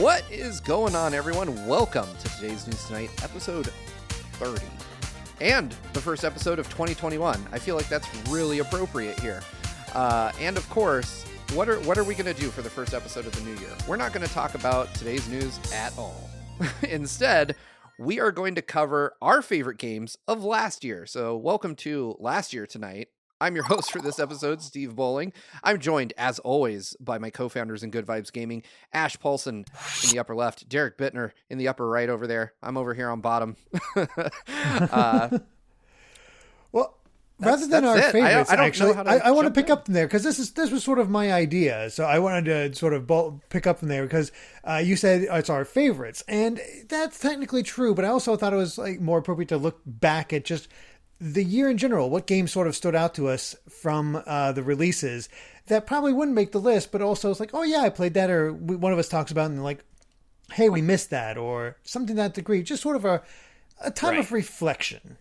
What is going on, everyone? Welcome to today's News Tonight, episode 30. And the first episode of 2021. I feel like that's really appropriate here. And of course, what are we going to do for the first episode of the new year? We're not going to talk about today's news at all. Instead, we are going to cover our favorite games of last year. So welcome to Last Year Tonight. I'm your host for this episode, Steve Bowling. I'm joined, as always, by my co-founders in Good Vibes Gaming, Ash Paulson in the upper left, Derrick Bittner in the upper right over there. I'm over here on bottom. Well, rather than our favorites, I want to pick up from there because this was sort of my idea. So I wanted to sort of pick up from there because you said it's our favorites, and that's technically true. But I also thought it was like more appropriate to look back at just the year in general. What games sort of stood out to us from the releases that probably wouldn't make the list, but also it's like, oh yeah, I played that, or one of us talks about it and like, hey, we missed that, or something to that degree. Just sort of a time of reflection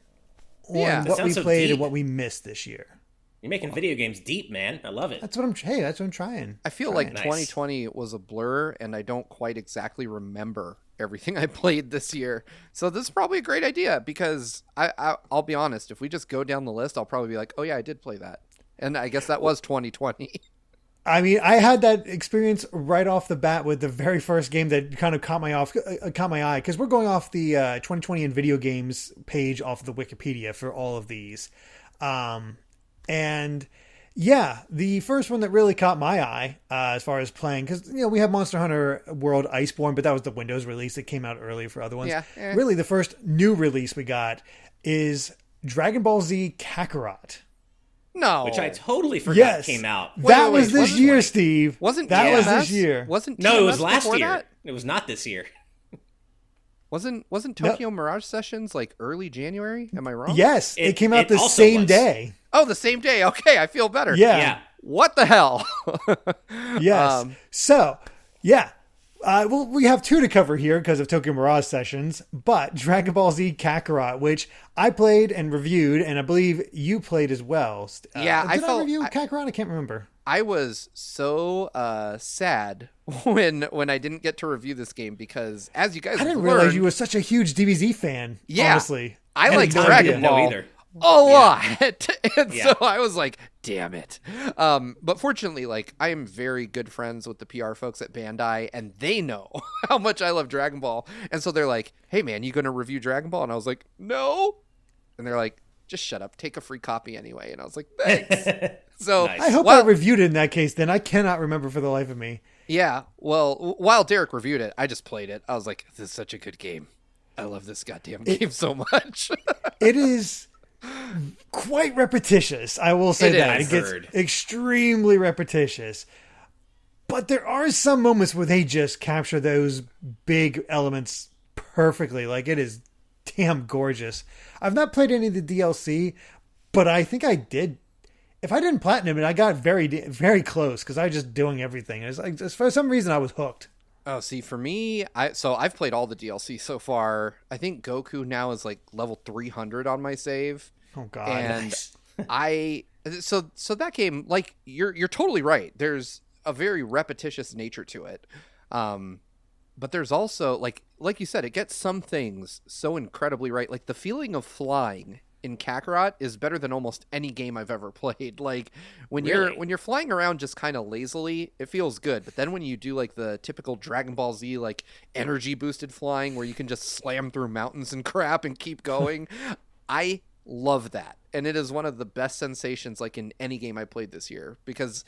on what we played and what we missed this year. You're making video games deep, man. I love it. That's what I'm trying. I feel like 2020 was a blur, and I don't quite exactly remember everything I played this year. So this is probably a great idea because I'll be honest, if we just go down the list, I'll probably be like, oh yeah, I did play that. And I guess that was 2020. I mean, I had that experience right off the bat with the very first game that kind of caught my eye, because we're going off the 2020 in video games page off the Wikipedia for all of these. And yeah, the first one that really caught my eye as far as playing, because we have Monster Hunter World Iceborne, but that was the Windows release that came out early for other ones. Yeah. Really, the first new release we got is Dragon Ball Z Kakarot. No, which I totally forgot came out. That was this year, Steve. Wasn't that was this year? Wasn't no, it was last year. That? It was not this year. Wasn't Tokyo Mirage Sessions like early January? Am I wrong? Yes, it came out the same day. Oh, the same day. Okay, I feel better. Yeah. What the hell? Yes. Well, we have two to cover here because of Tokyo Mirage Sessions, but Dragon Ball Z Kakarot, which I played and reviewed, and I believe you played as well. Did I review Kakarot? I can't remember. I was so sad when I didn't get to review this game because, as you guys didn't realize you were such a huge DBZ fan, honestly. I like Dragon Ball. Either. A lot. And so I was like, damn it. But fortunately, like, I am very good friends with the PR folks at Bandai, and they know how much I love Dragon Ball. And so they're like, hey man, you gonna review Dragon Ball? And I was like, no. And they're like, just shut up, take a free copy anyway. And I was like, thanks. So nice. I hope I reviewed it in that case. Then I cannot remember for the life of me. Yeah, well, while Derrick reviewed it, I just played it. I was like, this is such a good game. I love this goddamn game so much. It is quite repetitious, I will say that. It gets extremely repetitious. But there are some moments where they just capture those big elements perfectly. Like, it is damn gorgeous. I've not played any of the DLC, but I think I did. If I didn't platinum it, I got very, very close because I was just doing everything. It's like, for some reason, I was hooked. Oh, see, for me, I've played all the DLC so far. I think Goku now is like level 300 on my save. Oh God! And so that game, like, you're totally right. There's a very repetitious nature to it, but there's also like you said, it gets some things so incredibly right. Like the feeling of flying in Kakarot is better than almost any game I've ever played. Like when you're flying around just kind of lazily, it feels good. But then when you do like the typical Dragon Ball Z like energy boosted flying where you can just slam through mountains and crap and keep going, I love that. And it is one of the best sensations like in any game I played this year because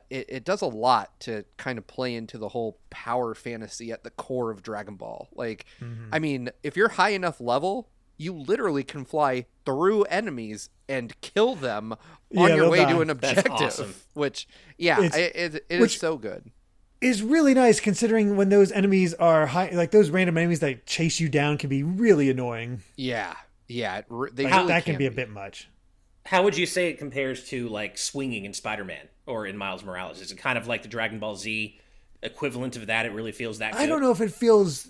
it does a lot to kind of play into the whole power fantasy at the core of Dragon Ball. Like, I mean, if you're high enough level, you literally can fly through enemies and kill them on your way to an objective. That's awesome. Which, it is so good. It's really nice considering when those enemies are high, like those random enemies that chase you down can be really annoying. Yeah. That can be a bit much. How would you say it compares to like swinging in Spider-Man or in Miles Morales? Is it kind of like the Dragon Ball Z equivalent of that? It really feels that good? I don't know if it feels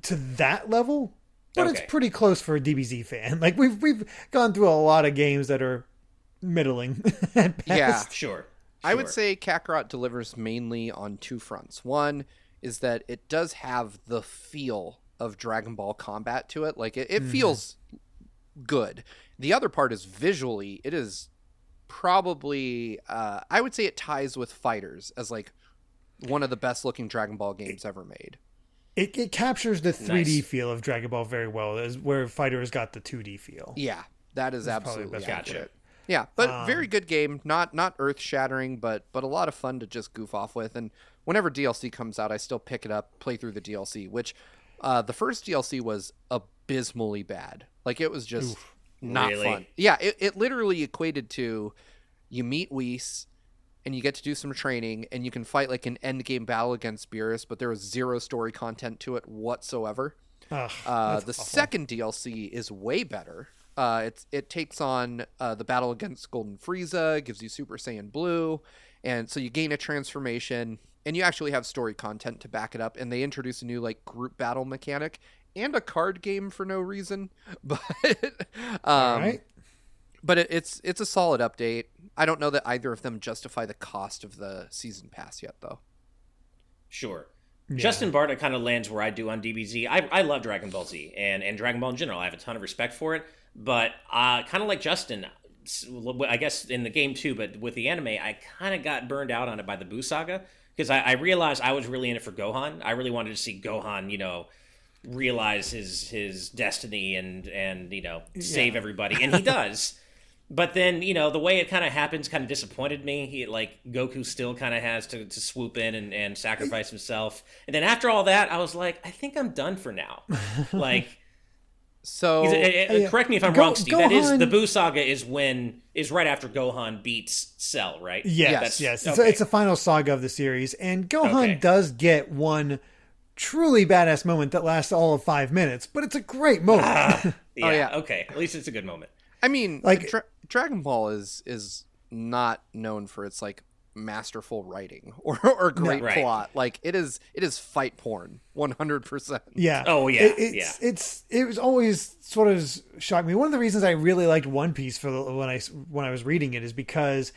to that level. But it's pretty close for a DBZ fan. Like we've gone through a lot of games that are middling at best. Yeah, sure. I would say Kakarot delivers mainly on two fronts. One, is that it does have the feel of Dragon Ball combat to it. Like it feels good. The other part is visually, it is probably I would say it ties with Fighters as like one of the best looking Dragon Ball games ever made. It captures the 3D feel of Dragon Ball very well, as where Fighters got the 2D feel. Yeah, that is absolutely accurate. Yeah, but very good game. Not earth shattering, but a lot of fun to just goof off with. And whenever DLC comes out, I still pick it up, play through the DLC. Which the first DLC was abysmally bad. Like it was just not fun. Yeah, it literally equated to you meet Whis and you get to do some training and you can fight like an end game battle against Beerus, but there was zero story content to it whatsoever. The awful. second DLC is way better. It takes on the battle against Golden Frieza, gives you Super Saiyan Blue, and so you gain a transformation, and you actually have story content to back it up. And they introduce a new like group battle mechanic and a card game for no reason, but All right. But it's a solid update. I don't know that either of them justify the cost of the season pass yet, though. Sure. Yeah. Justin Barta kind of lands where I do on DBZ. I love Dragon Ball Z and Dragon Ball in general. I have a ton of respect for it. But kind of like Justin, I guess in the game too, but with the anime, I kind of got burned out on it by the Buu saga. Because I realized I was really in it for Gohan. I really wanted to see Gohan, realize his destiny and save everybody. And he does. But then, the way it kind of happens kind of disappointed me. Goku still kind of has to swoop in and sacrifice himself. And then after all that, I was like, I think I'm done for now. So correct me if I'm wrong, Steve. Gohan, that is the Buu saga is right after Gohan beats Cell, right? Yes. It's a final saga of the series. And Gohan does get one truly badass moment that lasts all of 5 minutes, but it's a great moment. Okay. At least it's a good moment. I mean, Dragon Ball is not known for its like masterful writing or great plot. Like it is fight porn 100%. Yeah. Oh yeah. It was always sort of shocked me. One of the reasons I really liked One Piece when I was reading it is because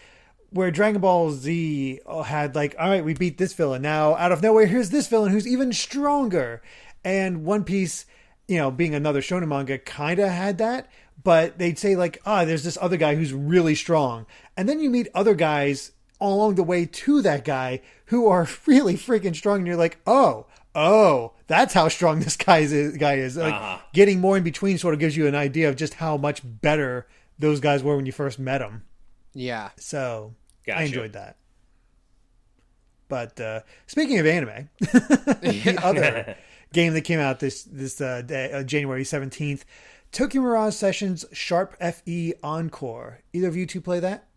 where Dragon Ball Z had like, all right, we beat this villain, now out of nowhere here's this villain who's even stronger, and One Piece, being another shonen manga, kind of had that. But they'd say like, there's this other guy who's really strong. And then you meet other guys along the way to that guy who are really freaking strong. And you're like, oh, that's how strong this guy is. Like, getting more in between sort of gives you an idea of just how much better those guys were when you first met them. Yeah. So gotcha. I enjoyed that. But speaking of anime, the other game that came out this January 17th, Tokyo Mirage Sessions Sharp FE Encore. Either of you two play that?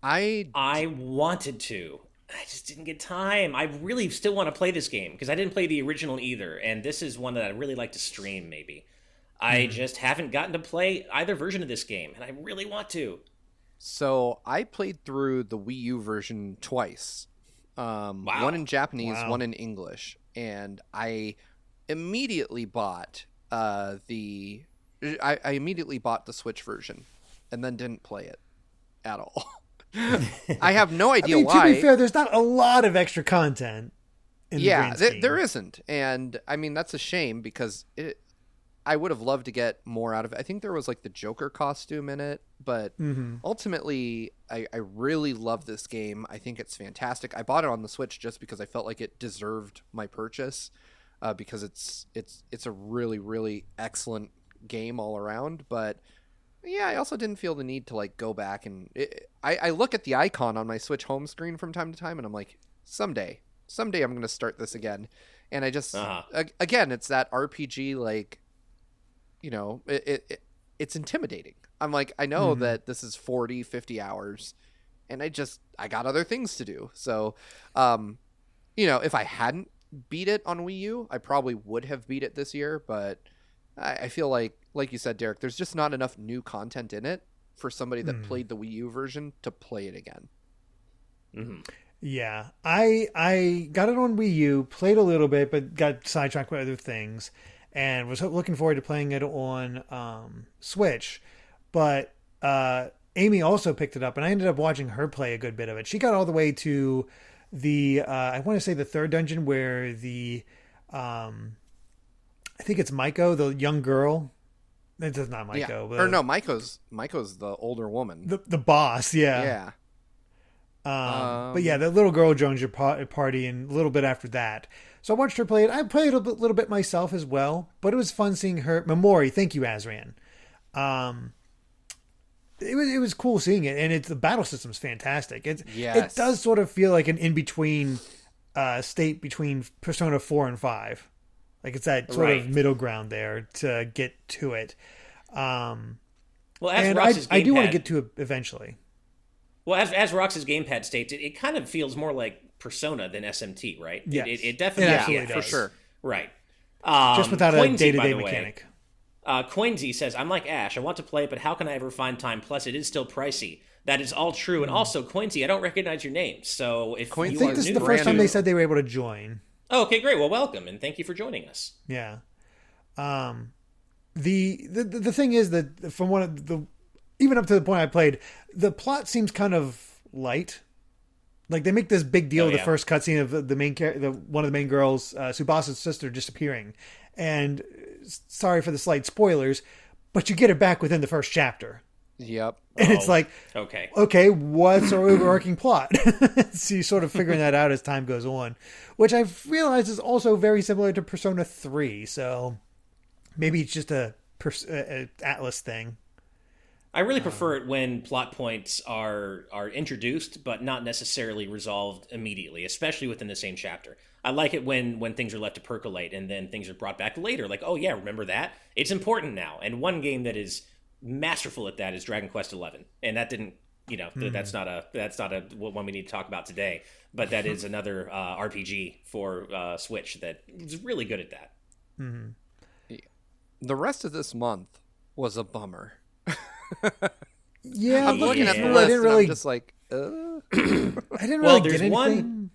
I wanted to. I just didn't get time. I really still want to play this game because I didn't play the original either, and this is one that I'd really like to stream maybe. I just haven't gotten to play either version of this game, and I really want to. So I played through the Wii U version twice. One in Japanese, one in English. And I immediately bought I immediately bought the Switch version and then didn't play it at all. I have no idea why. To be fair, there's not a lot of extra content in the grand scheme. There isn't. And I mean, that's a shame because I would have loved to get more out of it. I think there was like the Joker costume in it, but ultimately I really love this game. I think it's fantastic. I bought it on the Switch just because I felt like it deserved my purchase because it's a really, really excellent game all around. But yeah, I also didn't feel the need to like go back and I look at the icon on my Switch home screen from time to time and I'm like, someday I'm going to start this again. And I just again, it's that RPG, like, it's intimidating. I'm like, I know that this is 40-50 hours and I got other things to do. So if I hadn't beat it on Wii U, I probably would have beat it this year, but I feel like you said, Derek, there's just not enough new content in it for somebody that played the Wii U version to play it again. Yeah, I got it on Wii U, played a little bit, but got sidetracked by other things, and was looking forward to playing it on Switch. But Amy also picked it up, and I ended up watching her play a good bit of it. She got all the way to I want to say the third dungeon where I think it's Maiko, the young girl. It's not Maiko. Yeah. But or no, Maiko's the older woman. The boss, yeah. Yeah. But yeah, the little girl joins your party, and a little bit after that. So I watched her play it. I played a little bit myself as well, but it was fun seeing her. Memori, thank you, Azran. It was cool seeing it, and the battle system's fantastic. It does sort of feel like an in between state between Persona 4 and 5. Like it's that sort of middle ground there to get to it. Well, as I do want to get to it eventually. Well, as Rox's gamepad states, it kind of feels more like Persona than SMT, right? Yes. It definitely does. For sure. Right. Just without a day-to-day mechanic. Coinsy says, I'm like Ash. I want to play it, but how can I ever find time? Plus, it is still pricey. That is all true. And also, Coinsy, I don't recognize your name. So if I think this is the first time they said they were able to join. Oh, okay, great. Well, welcome, and thank you for joining us. Yeah. The thing is that from even up to the point I played, the plot seems kind of light. Like they make this big deal of the first cutscene of one of the main girls, Tsubasa's sister, disappearing. And sorry for the slight spoilers, but you get it back within the first chapter. Yep. And it's like, okay, what's our overarching plot? So you're sort of figuring that out as time goes on, which I've realized is also very similar to Persona 3. So maybe it's just a Atlas thing. I really prefer it when plot points are introduced, but not necessarily resolved immediately, especially within the same chapter. I like it when things are left to percolate and then things are brought back later. Like, oh yeah, remember that? It's important now. And one game that is masterful at that is Dragon Quest XI, and that didn't, that's not a one we need to talk about today. But that is another RPG for Switch that is really good at that. Mm-hmm. The rest of this month was a bummer. Yeah, I'm looking at the list. I'm just like, I didn't really get anything. One.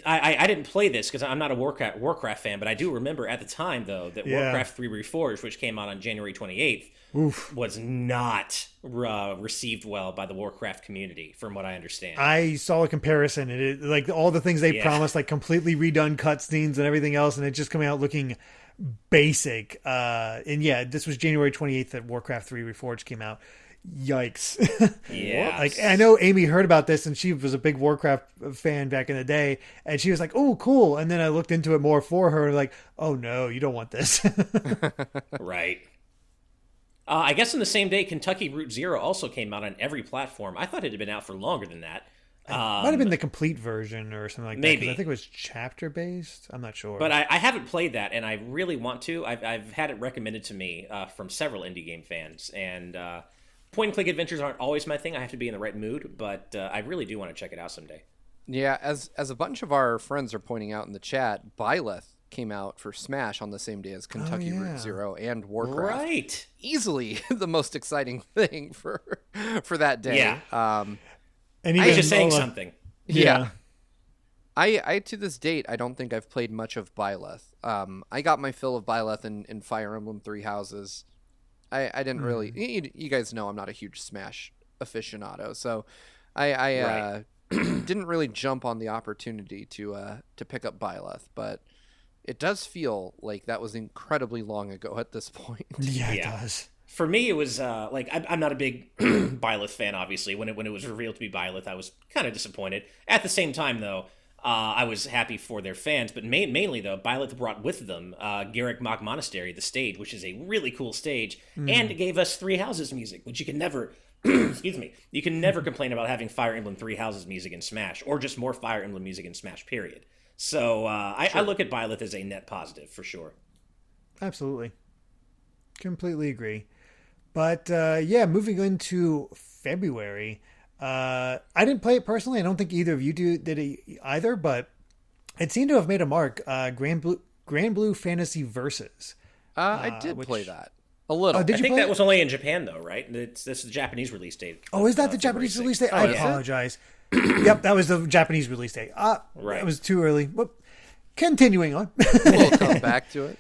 I didn't play this because I'm not a Warcraft fan, but I do remember at the time though that Warcraft 3 Reforged, which came out on January 28th, was not received well by the Warcraft community, from what I understand. I saw a comparison, and it, like all the things they promised, like completely redone cutscenes and everything else, and it just coming out looking basic. And yeah, this was January 28th that Warcraft 3 Reforged came out. Yikes. Yeah. Like, I know Amy heard about this, and she was a big Warcraft fan back in the day, and she was like, oh, cool. And then I looked into it more for her, like, oh no, you don't want this. Right. I guess on the same day, Kentucky Route Zero also came out on every platform. I thought it had been out for longer than that. Might have been the complete version or something like that. Maybe. I think it was chapter based. I'm not sure. But I haven't played that, and I really want to. I've had it recommended to me from several indie game fans, and point-and-click adventures aren't always my thing. I have to be in the right mood, but I really do want to check it out someday. Yeah, as a bunch of our friends are pointing out in the chat, Byleth came out for Smash on the same day as Kentucky Route Zero and Warcraft. Right. Easily the most exciting thing for that day. Yeah. And even just saying something. Yeah. I to this date, I don't think I've played much of Byleth. I got my fill of Byleth in Fire Emblem Three Houses. I didn't really. You guys know I'm not a huge Smash aficionado, so I didn't really jump on the opportunity to pick up Byleth, but it does feel like that was incredibly long ago at this point. Yeah, it does. For me, it was like I'm not a big Byleth fan. Obviously, when it was revealed to be Byleth, I was kind of disappointed. At the same time, though, I was happy for their fans. But mainly, though, Byleth brought with them Garrick Mach Monastery, the stage, which is a really cool stage, and it gave us Three Houses music, which you can never. Excuse me. You can never complain about having Fire Emblem Three Houses music in Smash, or just more Fire Emblem music in Smash. Period. So I look at Byleth as a net positive for sure. Absolutely, completely agree. But moving into February, I didn't play it personally. I don't think either of you did either, but it seemed to have made a mark. Granblue Fantasy Versus. I did play that a little. Did you I think play that was only in Japan, though, right? This is the Japanese release date. Oh, is that the Japanese release date? I apologize. Yep, that was the Japanese release date. Right. It was too early. Whoop. Continuing on. We'll come back to it.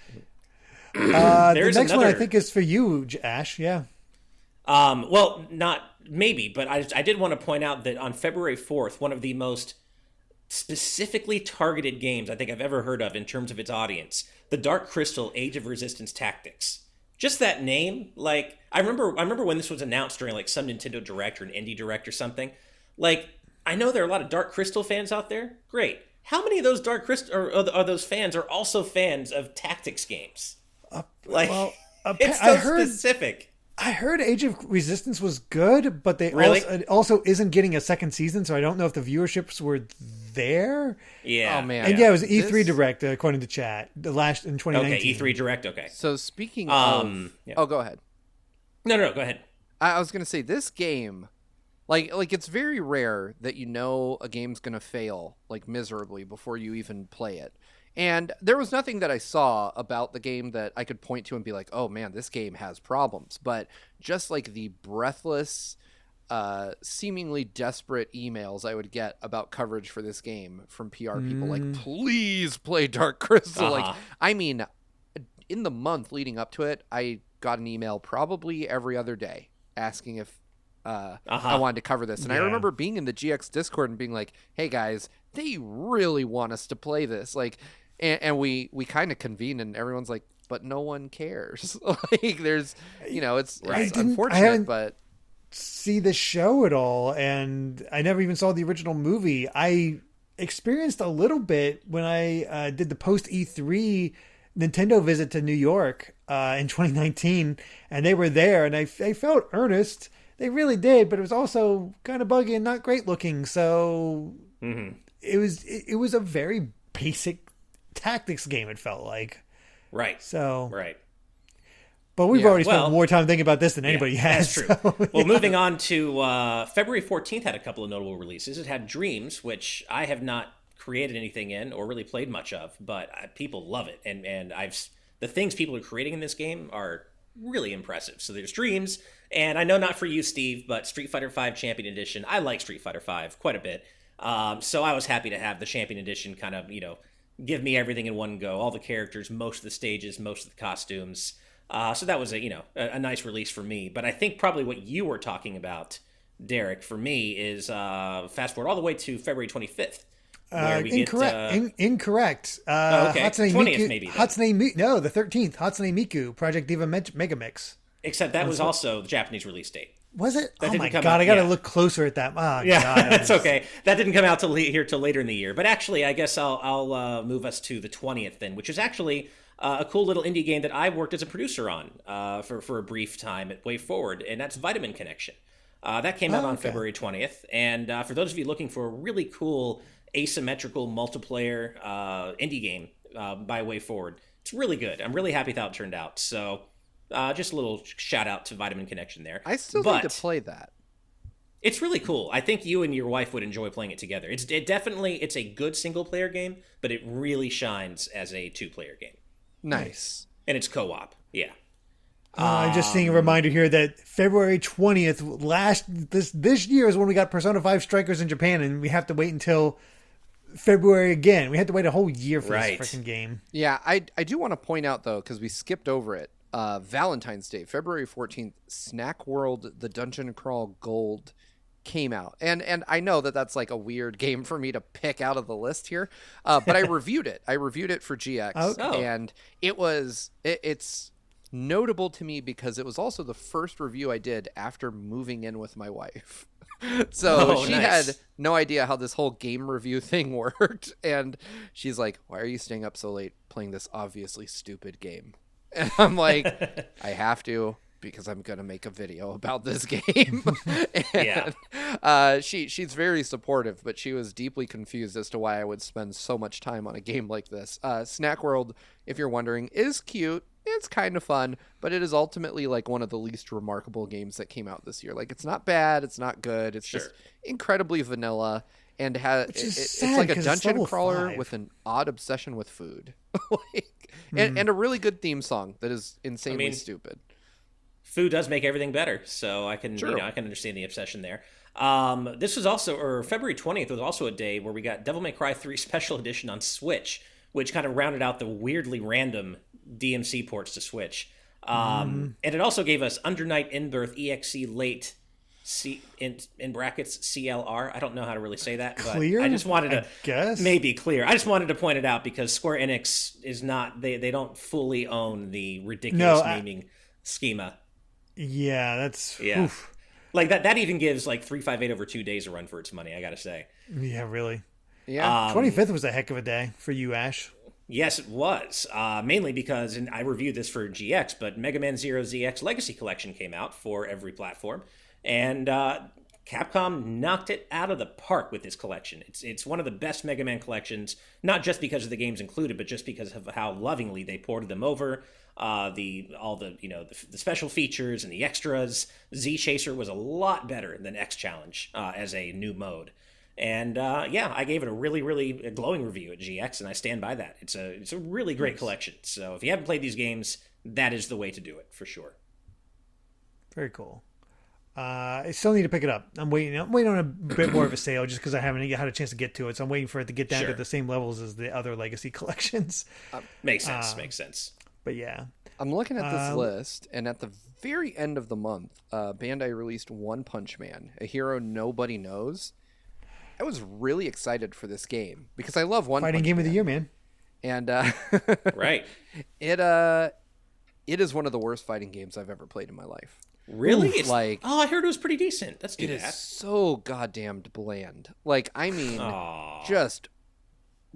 The next one I think is for you, Ash. Yeah. Well, not maybe, but I did want to point out that on February 4th, one of the most specifically targeted games I think I've ever heard of in terms of its audience. The Dark Crystal Age of Resistance Tactics. Just that name, like, I remember when this was announced during like some Nintendo Direct or an Indie Direct or something. Like, I know there are a lot of Dark Crystal fans out there. Great. How many of those Dark Crystal or those fans are also fans of tactics games? It's so specific. I heard Age of Resistance was good, but they also isn't getting a second season, so I don't know if the viewerships were there. Yeah. Oh man. And yeah, it was E3 Direct according to chat. The last in 2019. Okay, E3 Direct. Okay. So speaking of, go ahead. No, go ahead. I was gonna say this game, like it's very rare that you know a game's gonna fail like miserably before you even play it. And there was nothing that I saw about the game that I could point to and be like, oh man, this game has problems. But just like the breathless, seemingly desperate emails I would get about coverage for this game from PR people, like, please play Dark Crystal. Like, I mean, in the month leading up to it, I got an email probably every other day asking if I wanted to cover this. And I remember being in the GX Discord and being like, hey guys, they really want us to play this. Like, and we kind of convene and everyone's like, but no one cares. Like, there's, it's unfortunate, but see the show at all, and I never even saw the original movie. I experienced a little bit when I did the post E3 Nintendo visit to New York in 2019, and they were there, and they felt earnest. They really did, but it was also kind of buggy and not great looking. So it was a very basic tactics game. It felt like, right. So right. But we've already spent more time thinking about this than anybody has. That's true. So, well, moving on to February 14th had a couple of notable releases. It had Dreams, which I have not created anything in or really played much of, but people love it, and the things people are creating in this game are really impressive. So there's Dreams, and I know not for you, Steve, but Street Fighter V Champion Edition. I like Street Fighter V quite a bit, so I was happy to have the Champion Edition kind of give me everything in one go, all the characters, most of the stages, most of the costumes. So that was a nice release for me. But I think probably what you were talking about, Derrick, for me is fast forward all the way to February 25th. Incorrect. Okay. Hatsune 20th Miku, maybe. No, the 13th. Hatsune Miku, Project Diva Mega Mix. Except that was also the Japanese release date. Was it? That oh my god! I got to look closer at that. Oh, yeah, god, that's okay. That didn't come out till later in the year. But actually, I guess I'll move us to the 20th then, which is actually a cool little indie game that I worked as a producer on for a brief time at Way Forward, and that's Vitamin Connection. That came out on February 20th, and for those of you looking for a really cool asymmetrical multiplayer indie game by Way Forward, it's really good. I'm really happy with how it turned out. So just a little shout out to Vitamin Connection there. I still need to play that. It's really cool. I think you and your wife would enjoy playing it together. It's a good single player game, but it really shines as a 2-player game. Nice. And it's co-op. Yeah. I'm just seeing a reminder here that February 20th this year is when we got Persona 5 Strikers in Japan, and we have to wait until February again. We had to wait a whole year for this freaking game. Yeah, I do want to point out though, because we skipped over it. Valentine's Day, February 14th, Snack World: The Dungeon Crawl Gold came out, and I know that's like a weird game for me to pick out of the list here, but I reviewed it. I reviewed it for GX, and it's notable to me because it was also the first review I did after moving in with my wife. So she had no idea how this whole game review thing worked, and she's like, "Why are you staying up so late playing this obviously stupid game?" And I'm like, "I have to, because I'm gonna make a video about this game." And, she's very supportive, but she was deeply confused as to why I would spend so much time on a game like this. Snack World, if you're wondering, is cute. It's kind of fun, but it is ultimately like one of the least remarkable games that came out this year. Like, it's not bad, it's not good, it's just incredibly vanilla, and it's like a dungeon crawler with an odd obsession with food. And a really good theme song that is insanely stupid. Food does make everything better, so I can I can understand the obsession there. This was also, or February 20th was also a day where we got Devil May Cry 3 Special Edition on Switch, which kind of rounded out the weirdly random DMC ports to Switch. And it also gave us Under Night In-Birth EXE Late in brackets CLR. I don't know how to really say that, but clear? I just wanted to guess maybe clear. I just wanted to point it out because Square Enix is not they don't fully own the ridiculous naming schema. Yeah, that's oof. Like that even gives like 358 over 2 days a run for its money, I gotta say. Yeah, really. Yeah. 25th was a heck of a day for you, Ash. Yes, it was. Mainly because, and I reviewed this for GX, but Mega Man Zero ZX Legacy Collection came out for every platform. And Capcom knocked it out of the park with this collection. It's one of the best Mega Man collections, not just because of the games included, but just because of how lovingly they ported them over. The special features and the extras. Z Chaser was a lot better than X Challenge as a new mode. And I gave it a really, really glowing review at GX, and I stand by that. It's a really great collection. So if you haven't played these games, that is the way to do it for sure. Very cool. I still need to pick it up. I'm waiting on a bit more of a sale just because I haven't had a chance to get to it. So I'm waiting for it to get down to the same levels as the other Legacy collections. Makes sense. But yeah. I'm looking at this list, and at the very end of the month, Bandai released One Punch Man, a hero nobody knows. I was really excited for this game because I love One Punch Man. Fighting game of the year, man. And right. It is one of the worst fighting games I've ever played in my life. Really? It's like, I heard it was pretty decent. Let's do that. It is so goddamn bland. Like, I mean, just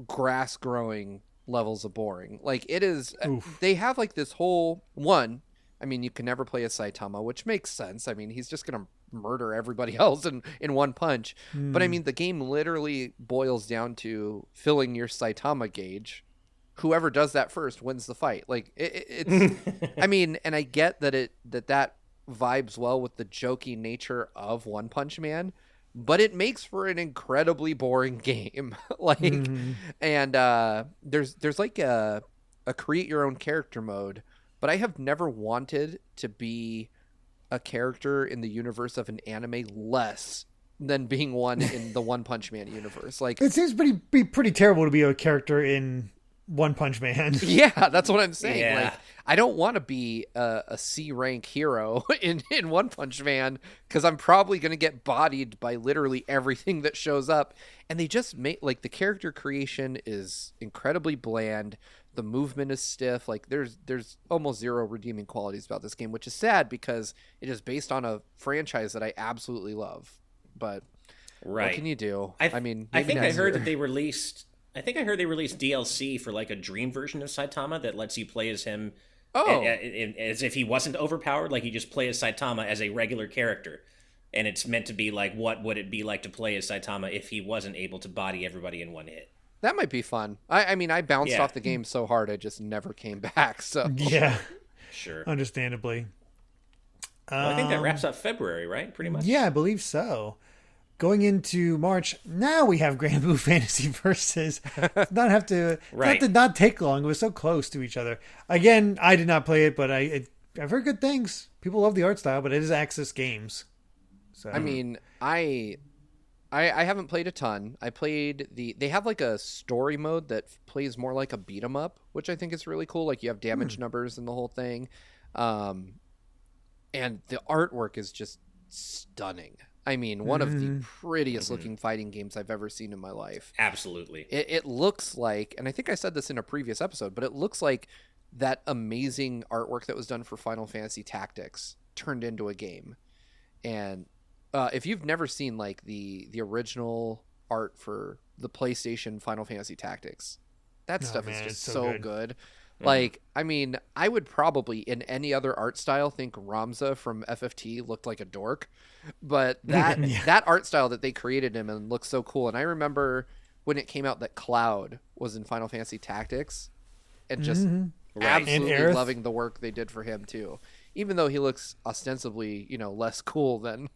grass growing levels of boring. Like, it is. They have like this whole one. I mean, you can never play as Saitama, which makes sense. I mean, he's just gonna murder everybody else in one punch. But I mean, the game literally boils down to filling your Saitama gauge. Whoever does that first wins the fight. Like it's. I mean, and I get that that vibes well with the jokey nature of One Punch Man, but it makes for an incredibly boring game. And there's like a create your own character mode, but I have never wanted to be a character in the universe of an anime less than being one in the One Punch Man universe. Like, it seems pretty terrible to be a character in One Punch Man. Yeah, that's what I'm saying. Yeah. Like, I don't want to be a C rank hero in One Punch Man because I'm probably going to get bodied by literally everything that shows up. And they just make, like, the character creation is incredibly bland. The movement is stiff. Like, there's almost zero redeeming qualities about this game, which is sad because it is based on a franchise that I absolutely love. But what can you do? I think I heard that they released. I think I heard they released DLC for like a dream version of Saitama that lets you play as him as if he wasn't overpowered. Like, you just play as Saitama as a regular character. And it's meant to be like, what would it be like to play as Saitama if he wasn't able to body everybody in one hit? That might be fun. I mean, I bounced off the game so hard, I just never came back. So yeah, sure, understandably. Well, I think that wraps up February, right? Pretty much. Yeah, I believe so. Going into March, now we have Granblue Fantasy Versus. Not take long. It was so close to each other. Again, I did not play it, but I've heard good things. People love the art style, but it is Axis Games. So I mean, I haven't played a ton. I played they have like a story mode that plays more like a beat 'em up, which I think is really cool. Like, you have damage numbers and the whole thing. And the artwork is just stunning. I mean, one of the prettiest looking fighting games I've ever seen in my life. Absolutely. It looks like, and I think I said this in a previous episode, but it looks like that amazing artwork that was done for Final Fantasy Tactics turned into a game. And if you've never seen like the original art for the PlayStation Final Fantasy Tactics, that stuff is just so good. Like, I mean, I would probably in any other art style think Ramza from FFT looked like a dork, but that that art style that they created him and looks so cool. And I remember when it came out that Cloud was in Final Fantasy Tactics, and just absolutely loving the work they did for him too. Even though he looks ostensibly, less cool than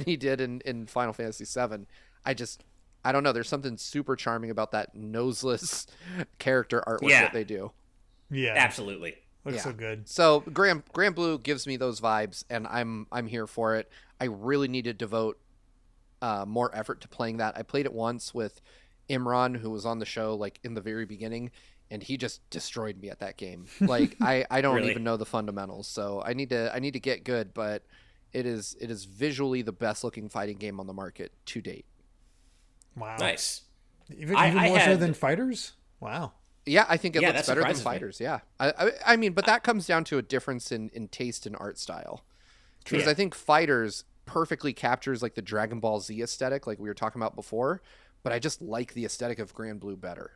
he did in Final Fantasy VII, I don't know. There's something super charming about that noseless character artwork that they do. Yeah, absolutely. Looks so good. So Granblue gives me those vibes, and I'm here for it. I really need to devote more effort to playing that. I played it once with Imran, who was on the show like in the very beginning, and he just destroyed me at that game. Like, I don't even know the fundamentals, so I need to get good. But It is visually the best looking fighting game on the market to date. Wow. Nice. Even more so than Fighters? Wow. Yeah, I think it looks better than Fighters. Me. Yeah. I mean, but that comes down to a difference in taste and art style. Because I think Fighters perfectly captures like the Dragon Ball Z aesthetic, like we were talking about before. But I just like the aesthetic of Granblue better.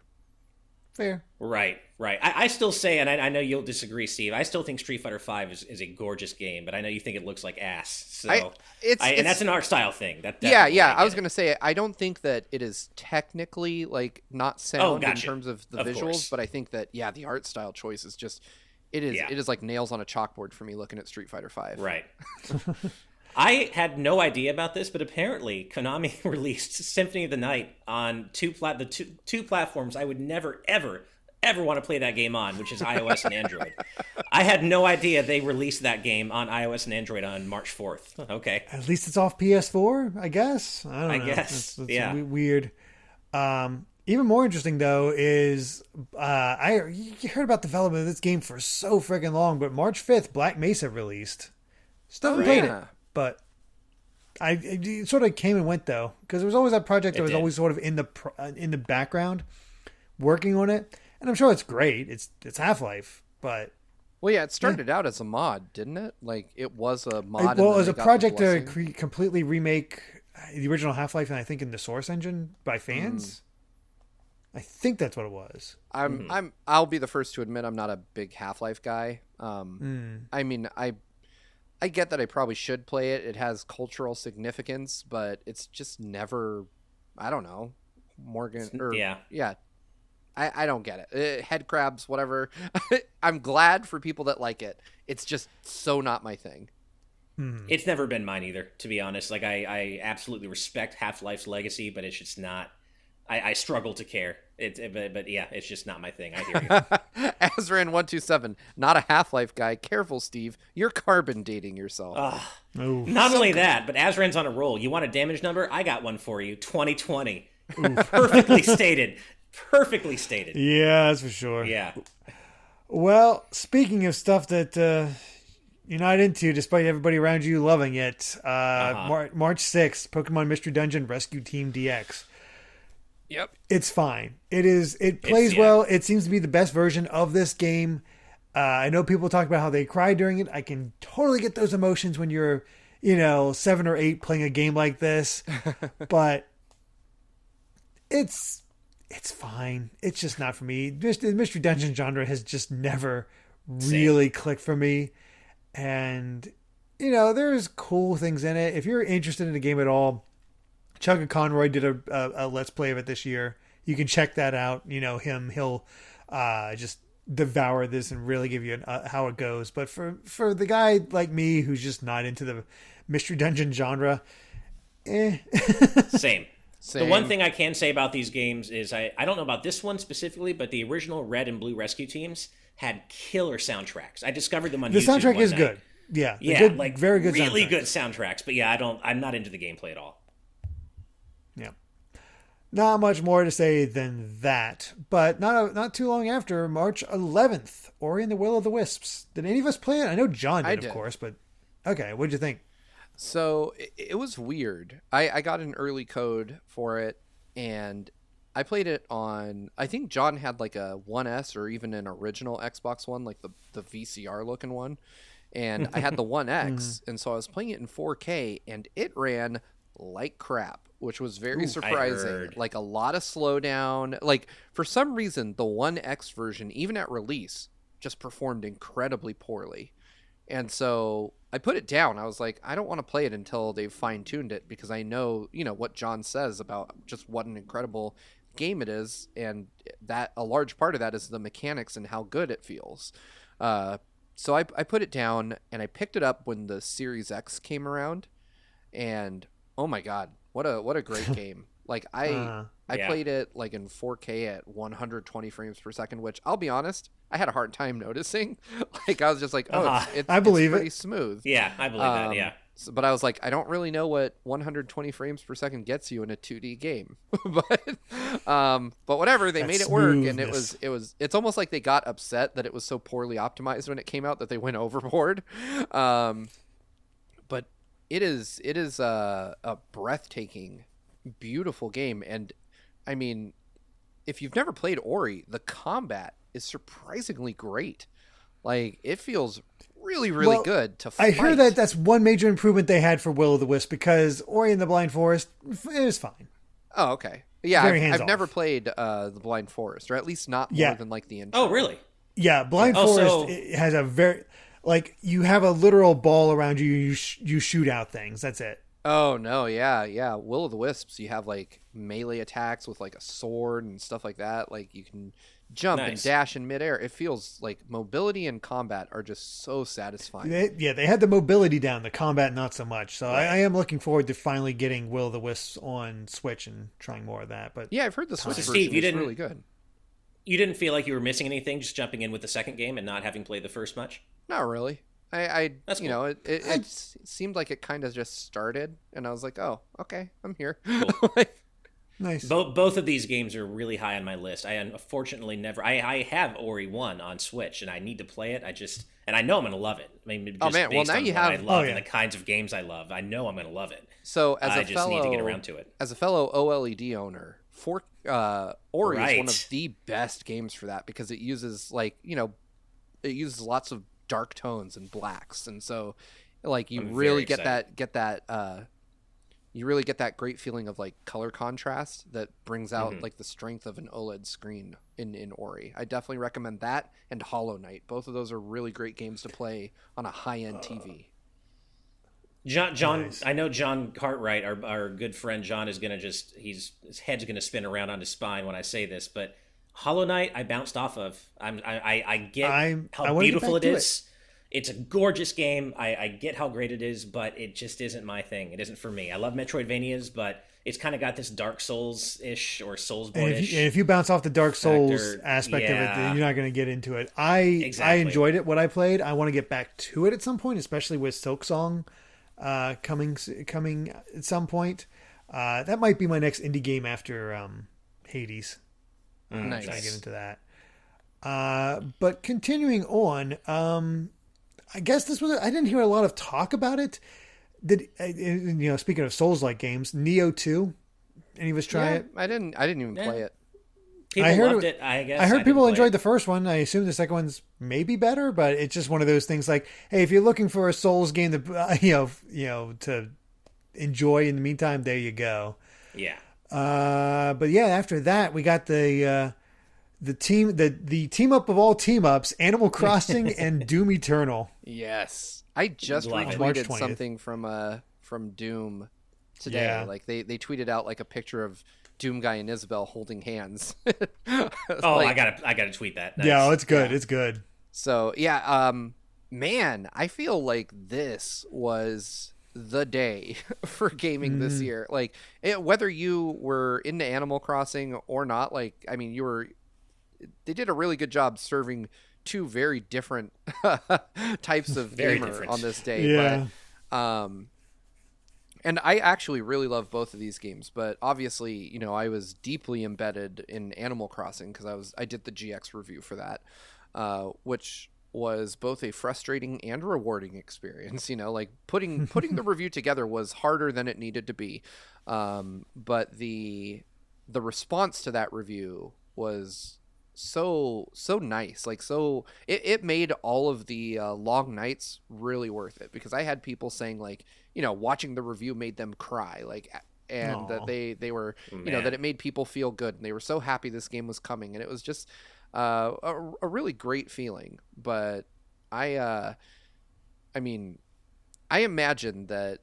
Fair. Right. I still say, and I know you'll disagree, Steve, I still think Street Fighter V is a gorgeous game, but I know you think it looks like ass. So and that's an art style thing. I was going to say, I don't think that it is technically like not sound in terms of the visuals, course. But I think that, the art style choice is just, it is like nails on a chalkboard for me looking at Street Fighter V. Right. I had no idea about this, but apparently Konami released Symphony of the Night on two platforms I would never, ever want to play that game on, which is iOS and Android. I had no idea they released that game on iOS and Android on March 4th. Okay. At least it's off PS4, I guess. I don't know. I guess. That's weird. Even more interesting, though, is you heard about the development of this game for so freaking long, but March 5th, Black Mesa released. Still haven't played it. But it sort of came and went, though, because there was always that project that was always sort of in the background working on it. And I'm sure it's great. It's Half-Life, but... Well, yeah, it started out as a mod, didn't it? Like, it was a mod. Well, it was a project to completely remake the original Half-Life, and I think in the Source engine by fans. I think that's what it was. I'll be the first to admit I'm not a big Half-Life guy. I mean, I get that I probably should play it. It has cultural significance, but it's just never, I don't know, I don't get it. Head crabs, whatever. I'm glad for people that like it. It's just so not my thing. It's never been mine either, to be honest. Like, I absolutely respect Half-Life's legacy, but it's just not, I struggle to care. But it's just not my thing. I hear you. Azran127, not a Half-Life guy. Careful, Steve. You're carbon dating yourself. Not only that, but Azran's on a roll. You want a damage number? I got one for you. 2020. Perfectly stated. Perfectly stated. Yeah, that's for sure. Yeah. Well, speaking of stuff that you're not into, despite everybody around you loving it, March 6th, Pokemon Mystery Dungeon Rescue Team DX. Yep. It's fine. It plays well. It seems to be the best version of this game. I know people talk about how they cry during it. I can totally get those emotions when you're, 7 or 8 playing a game like this. But it's fine. It's just not for me. The Mystery Dungeon genre has just never really clicked for me. And, there's cool things in it. If you're interested in the game at all, Chugga Conroy did a Let's Play of it this year. You can check that out. He'll just devour this and really give you how it goes. But for the guy like me who's just not into the Mystery Dungeon genre, Same. The one thing I can say about these games is I don't know about this one specifically, but the original Red and Blue Rescue Teams had killer soundtracks. I discovered them on YouTube. The soundtrack is good. Yeah, good, like very good, really good soundtracks. But I'm not into the gameplay at all. Yeah, not much more to say than that. But not too long after, March 11th, Ori and the Will of the Wisps. Did any of us play it? I know John did, of course. But okay, what'd you think? So it was weird. I got an early code for it, and I played it on, I think John had like a 1S or even an original Xbox One, like the VCR looking one. And I had the 1X, and so I was playing it in 4K, and it ran like crap, which was very surprising. Like a lot of slowdown. Like for some reason, the 1X version, even at release, just performed incredibly poorly. And so I put it down. I was like, I don't want to play it until they've fine-tuned it, because I know, what John says about just what an incredible game it is, and that a large part of that is the mechanics and how good it feels. So I put it down, and I picked it up when the Series X came around, and oh my god, what a great game. Like I played it like in 4K at 120 frames per second, which I'll be honest, I had a hard time noticing. Like I was just like, it's pretty smooth. Yeah, I believe that. Yeah. But I was like, I don't really know what 120 frames per second gets you in a 2D game. but whatever, they made it work, and it's almost like they got upset that it was so poorly optimized when it came out that they went overboard. But it is a breathtaking, beautiful game. And I mean, if you've never played Ori, the combat is surprisingly great. Like, it feels really good to fight. I hear that that's one major improvement they had for Will of the Wisp, because Ori and the Blind Forest is fine. Oh, okay. Yeah, I've never played the Blind Forest, or at least not more than like the intro. Oh, really? Yeah, Blind Forest has a very, like, you have a literal ball around you, you shoot out things. That's it. Oh, no, yeah. Will of the Wisps, you have, like, melee attacks with, like, a sword and stuff like that. Like, you can jump and dash in midair. It feels like mobility and combat are just so satisfying. They had the mobility down, the combat not so much. So I am looking forward to finally getting Will of the Wisps on Switch and trying more of that. But yeah, I've heard the Switch version is really good. You didn't feel like you were missing anything just jumping in with the second game and not having played the first much? Not really. That's cool. You know, it seemed like it kind of just started, and I was like, oh, okay, I'm here. Cool. Nice. Both of these games are really high on my list. I unfortunately never. I have Ori 1 on Switch, and I need to play it. And I know I'm going to love it. I mean, just well, now you have. I love and the kinds of games I love. I know I'm going to love it. So I just need to get around to it. As a fellow OLED owner, Ori is one of the best games for that, because it uses lots of dark tones and blacks, and so like you really get that great feeling of like color contrast that brings out like the strength of an OLED screen in Ori. I definitely recommend that and Hollow Knight. Both of those are really great games to play on a high-end TV. John, nice. I know John Cartwright, our good friend John, is gonna his head's gonna spin around on his spine when I say this, but Hollow Knight I bounced off of. I get how beautiful it is. It's a gorgeous game. I get how great it is, but it just isn't my thing. It isn't for me. I love Metroidvanias, but it's kind of got this Dark Souls-ish or Soulsborne-ish. And if you bounce off the Dark Souls aspect of it, then you're not going to get into it. I enjoyed it, what I played. I want to get back to it at some point, especially with Silksong coming at some point. That might be my next indie game after Hades. Nice. Trying to get into that. But continuing on, I guess I didn't hear a lot of talk about it. Speaking of Souls-like games, Nioh 2, any of us try it? I didn't even play it. People loved it, I guess. I heard people enjoyed the first one. I assume the second one's maybe better, but it's just one of those things like, hey, if you're looking for a Souls game to to enjoy in the meantime, there you go. Yeah. But yeah, after that we got the team up of all team ups, Animal Crossing and Doom Eternal. Yes. I just retweeted something from Doom today. Yeah. Like they tweeted out like a picture of Doom Guy and Isabelle holding hands. I gotta tweet that. Nice. Yeah, it's good. Yeah. It's good. So yeah, man, I feel like this was the day for gaming this year. Like whether you were into Animal Crossing or not, like I mean, they did a really good job serving two very different types of gamer on this day. Yeah. But, and I actually really love both of these games, but obviously, I was deeply embedded in Animal Crossing because I did the GX review for that, which was both a frustrating and rewarding experience. Like putting the review together was harder than it needed to be. But the response to that review was so nice. Like, so it made all of the long nights really worth it, because I had people saying like, watching the review made them cry, like, and Aww. That they were, that it made people feel good, and they were so happy this game was coming, and it was just a really great feeling. But I imagine that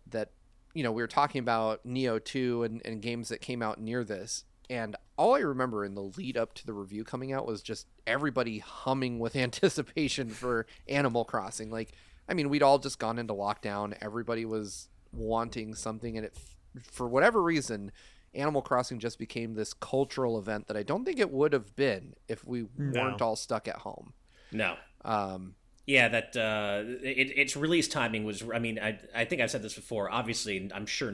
we were talking about Nioh 2 and games that came out near this, and all I remember in the lead up to the review coming out was just everybody humming with anticipation for Animal Crossing. Like, I mean, we'd all just gone into lockdown. Everybody was wanting something, and for whatever reason, Animal Crossing just became this cultural event that I don't think it would have been if we weren't all stuck at home. No. Yeah, that its release timing was. I mean, I think I've said this before. Obviously, I'm sure.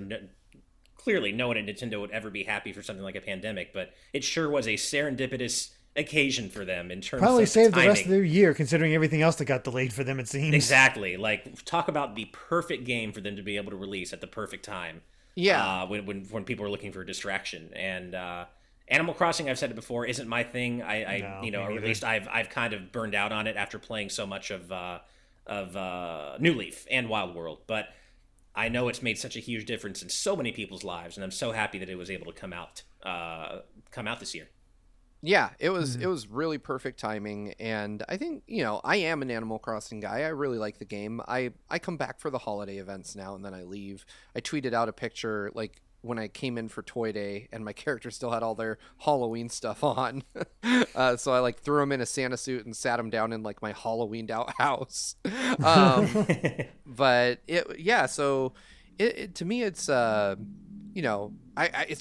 Clearly, no one at Nintendo would ever be happy for something like a pandemic, but it sure was a serendipitous occasion for them in terms probably of saved timing. the rest of their year, considering everything else that got delayed for them, it seems. Exactly. Like, talk about the perfect game for them to be able to release at the perfect time. Yeah. When people are looking for a distraction. And Animal Crossing, I've said it before, isn't my thing. Or at least I've kind of burned out on it after playing so much of New Leaf and Wild World. But I know it's made such a huge difference in so many people's lives, and I'm so happy that it was able to come out this year. Yeah, it was really perfect timing, and I think, I am an Animal Crossing guy. I really like the game. I come back for the holiday events now, and then I leave. I tweeted out a picture, like, when I came in for Toy Day, and my character still had all their Halloween stuff on. So I, like, threw him in a Santa suit and sat him down in, like, my Halloweened out house. But, so to me, it's, it's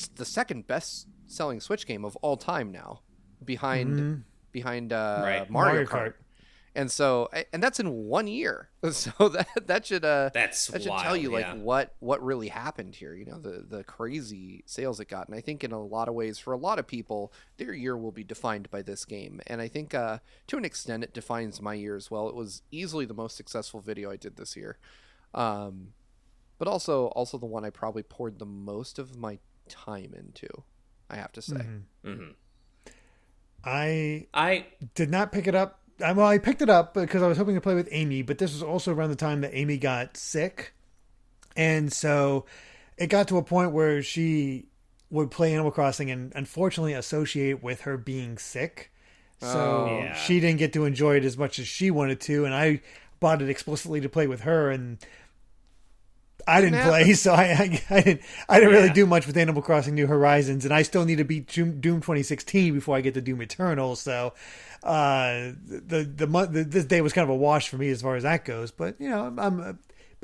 the second best selling Switch game of all time now. Behind Mario Kart. And so, and that's in 1 year. So that should tell you what really happened here. The crazy sales it got. And I think in a lot of ways, for a lot of people, their year will be defined by this game. And I think to an extent, it defines my year as well. It was easily the most successful video I did this year, but also the one I probably poured the most of my time into, I have to say. Mm-hmm. Mm-hmm. I did not pick it up. Well, I picked it up because I was hoping to play with Amy, but this was also around the time that Amy got sick. And so it got to a point where she would play Animal Crossing and unfortunately associate with her being sick. So she didn't get to enjoy it as much as she wanted to. And I bought it explicitly to play with her, and I didn't play, so I didn't really do much with Animal Crossing New Horizons, and I still need to beat Doom 2016 before I get to Doom Eternal. So this day was kind of a wash for me as far as that goes. But I'm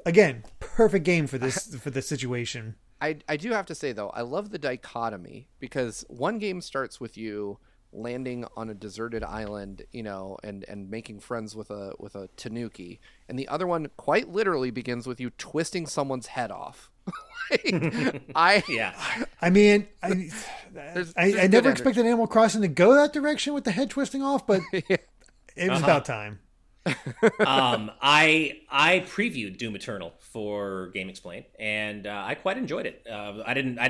again, perfect game for this situation. I do have to say though, I love the dichotomy, because one game starts with you landing on a deserted island, and making friends with a tanuki, and the other one quite literally begins with you twisting someone's head off. I never expected Animal Crossing to go that direction with the head twisting off, but it was about time. I previewed Doom Eternal for Game Explain, and I quite enjoyed it. I didn't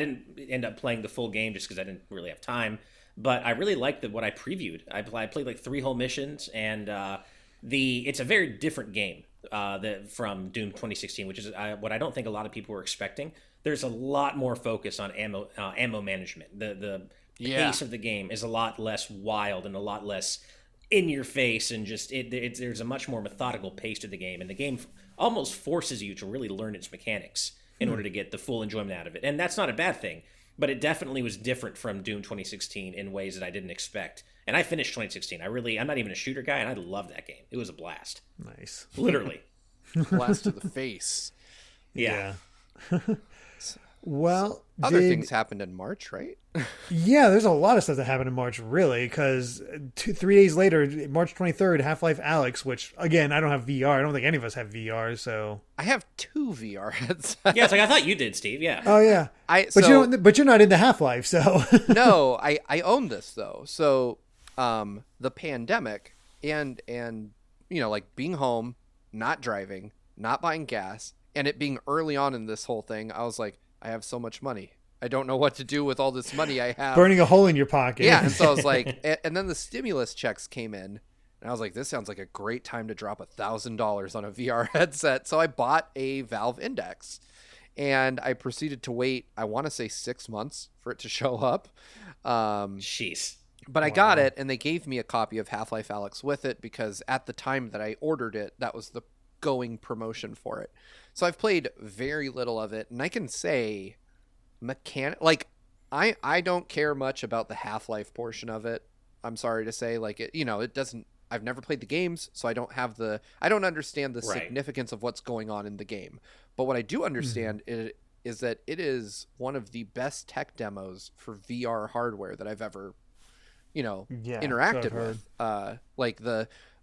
end up playing the full game just because I didn't really have time. But I really liked what I previewed. I played like 3 whole missions, and it's a very different game from Doom 2016, which is what I don't think a lot of people were expecting. There's a lot more focus on ammo management. The pace of the game is a lot less wild and a lot less in your face, and just there's a much more methodical pace to the game, and the game almost forces you to really learn its mechanics in order to get the full enjoyment out of it. And that's not a bad thing. But it definitely was different from Doom 2016 in ways that I didn't expect. And I finished 2016. I'm not even a shooter guy, and I loved that game. It was a blast. Nice. Literally. Blast to the face. Yeah. Well, other things happened in March, right? Yeah, there's a lot of stuff that happened in March, really, because 3 days later, March 23rd, Half-Life Alyx, which, again, I don't have VR. I don't think any of us have VR, so... I have 2 VR headsets. Yeah, it's like I thought you did, Steve, yeah. Oh, yeah. But you're not into Half-Life, so... No, I own this, though. So, the pandemic and like, being home, not driving, not buying gas, and it being early on in this whole thing, I was like, I have so much money. I don't know what to do with all this money I have. Burning a hole in your pocket. Yeah, and so I was like, and then the stimulus checks came in, and I was like, this sounds like a great time to drop $1,000 on a VR headset. So I bought a Valve Index, and I proceeded to wait, I want to say 6 months for it to show up. Jeez. But I got it, and they gave me a copy of Half-Life Alyx with it, because at the time that I ordered it, that was the going promotion for it. So I've played very little of it, and I can say I don't care much about the Half-Life portion of it. I'm sorry to say, like, it doesn't, I've never played the games, so I don't understand the significance of what's going on in the game. But what I do understand is that it is one of the best tech demos for VR hardware that I've ever interacted with. Like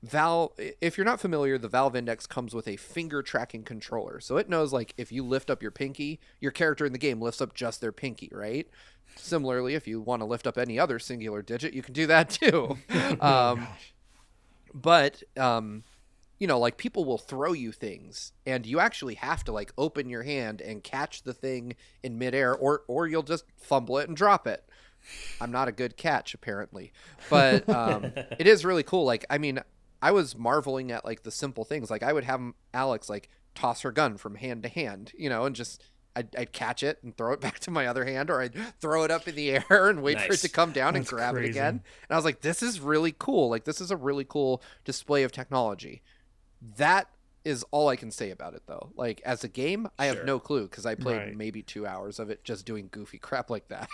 Valve, if you're not familiar, the Valve Index comes with a finger tracking controller. So it knows, like, if you lift up your pinky, your character in the game lifts up just their pinky, right? Similarly, if you want to lift up any other singular digit, you can do that too. But, like, people will throw you things, and you actually have to, like, open your hand and catch the thing in midair, or you'll just fumble it and drop it. I'm not a good catch, apparently. But it is really cool. Like, I mean, I was marveling at, like, the simple things. Like, I would have Alyx, like, toss her gun from hand to hand, and just... I'd catch it and throw it back to my other hand, or I'd throw it up in the air and wait for it to come down and grab it again. And I was like, this is really cool. Like, this is a really cool display of technology. That is all I can say about it, though. Like, as a game, I have no clue, because I played maybe 2 hours of it just doing goofy crap like that.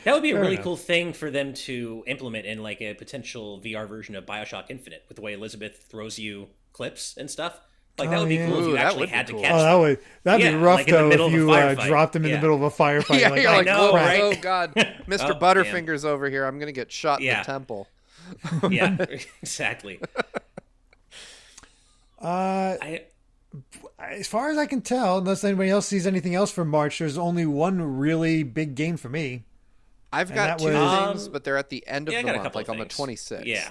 That would be a really cool thing for them to implement in, like, a potential VR version of BioShock Infinite, with the way Elizabeth throws you clips and stuff. Like, that would be cool if you actually had to catch them. That'd be rough, like, though, if you dropped them in the middle of a firefight. Yeah, you're like, oh, God, Mr. Butterfingers over here. I'm going to get shot in the temple. Yeah, exactly. As far as I can tell, unless anybody else sees anything else from March, there's only one really big game for me. I've got two things, but they're at the end of the month, like on the 26th. Yeah.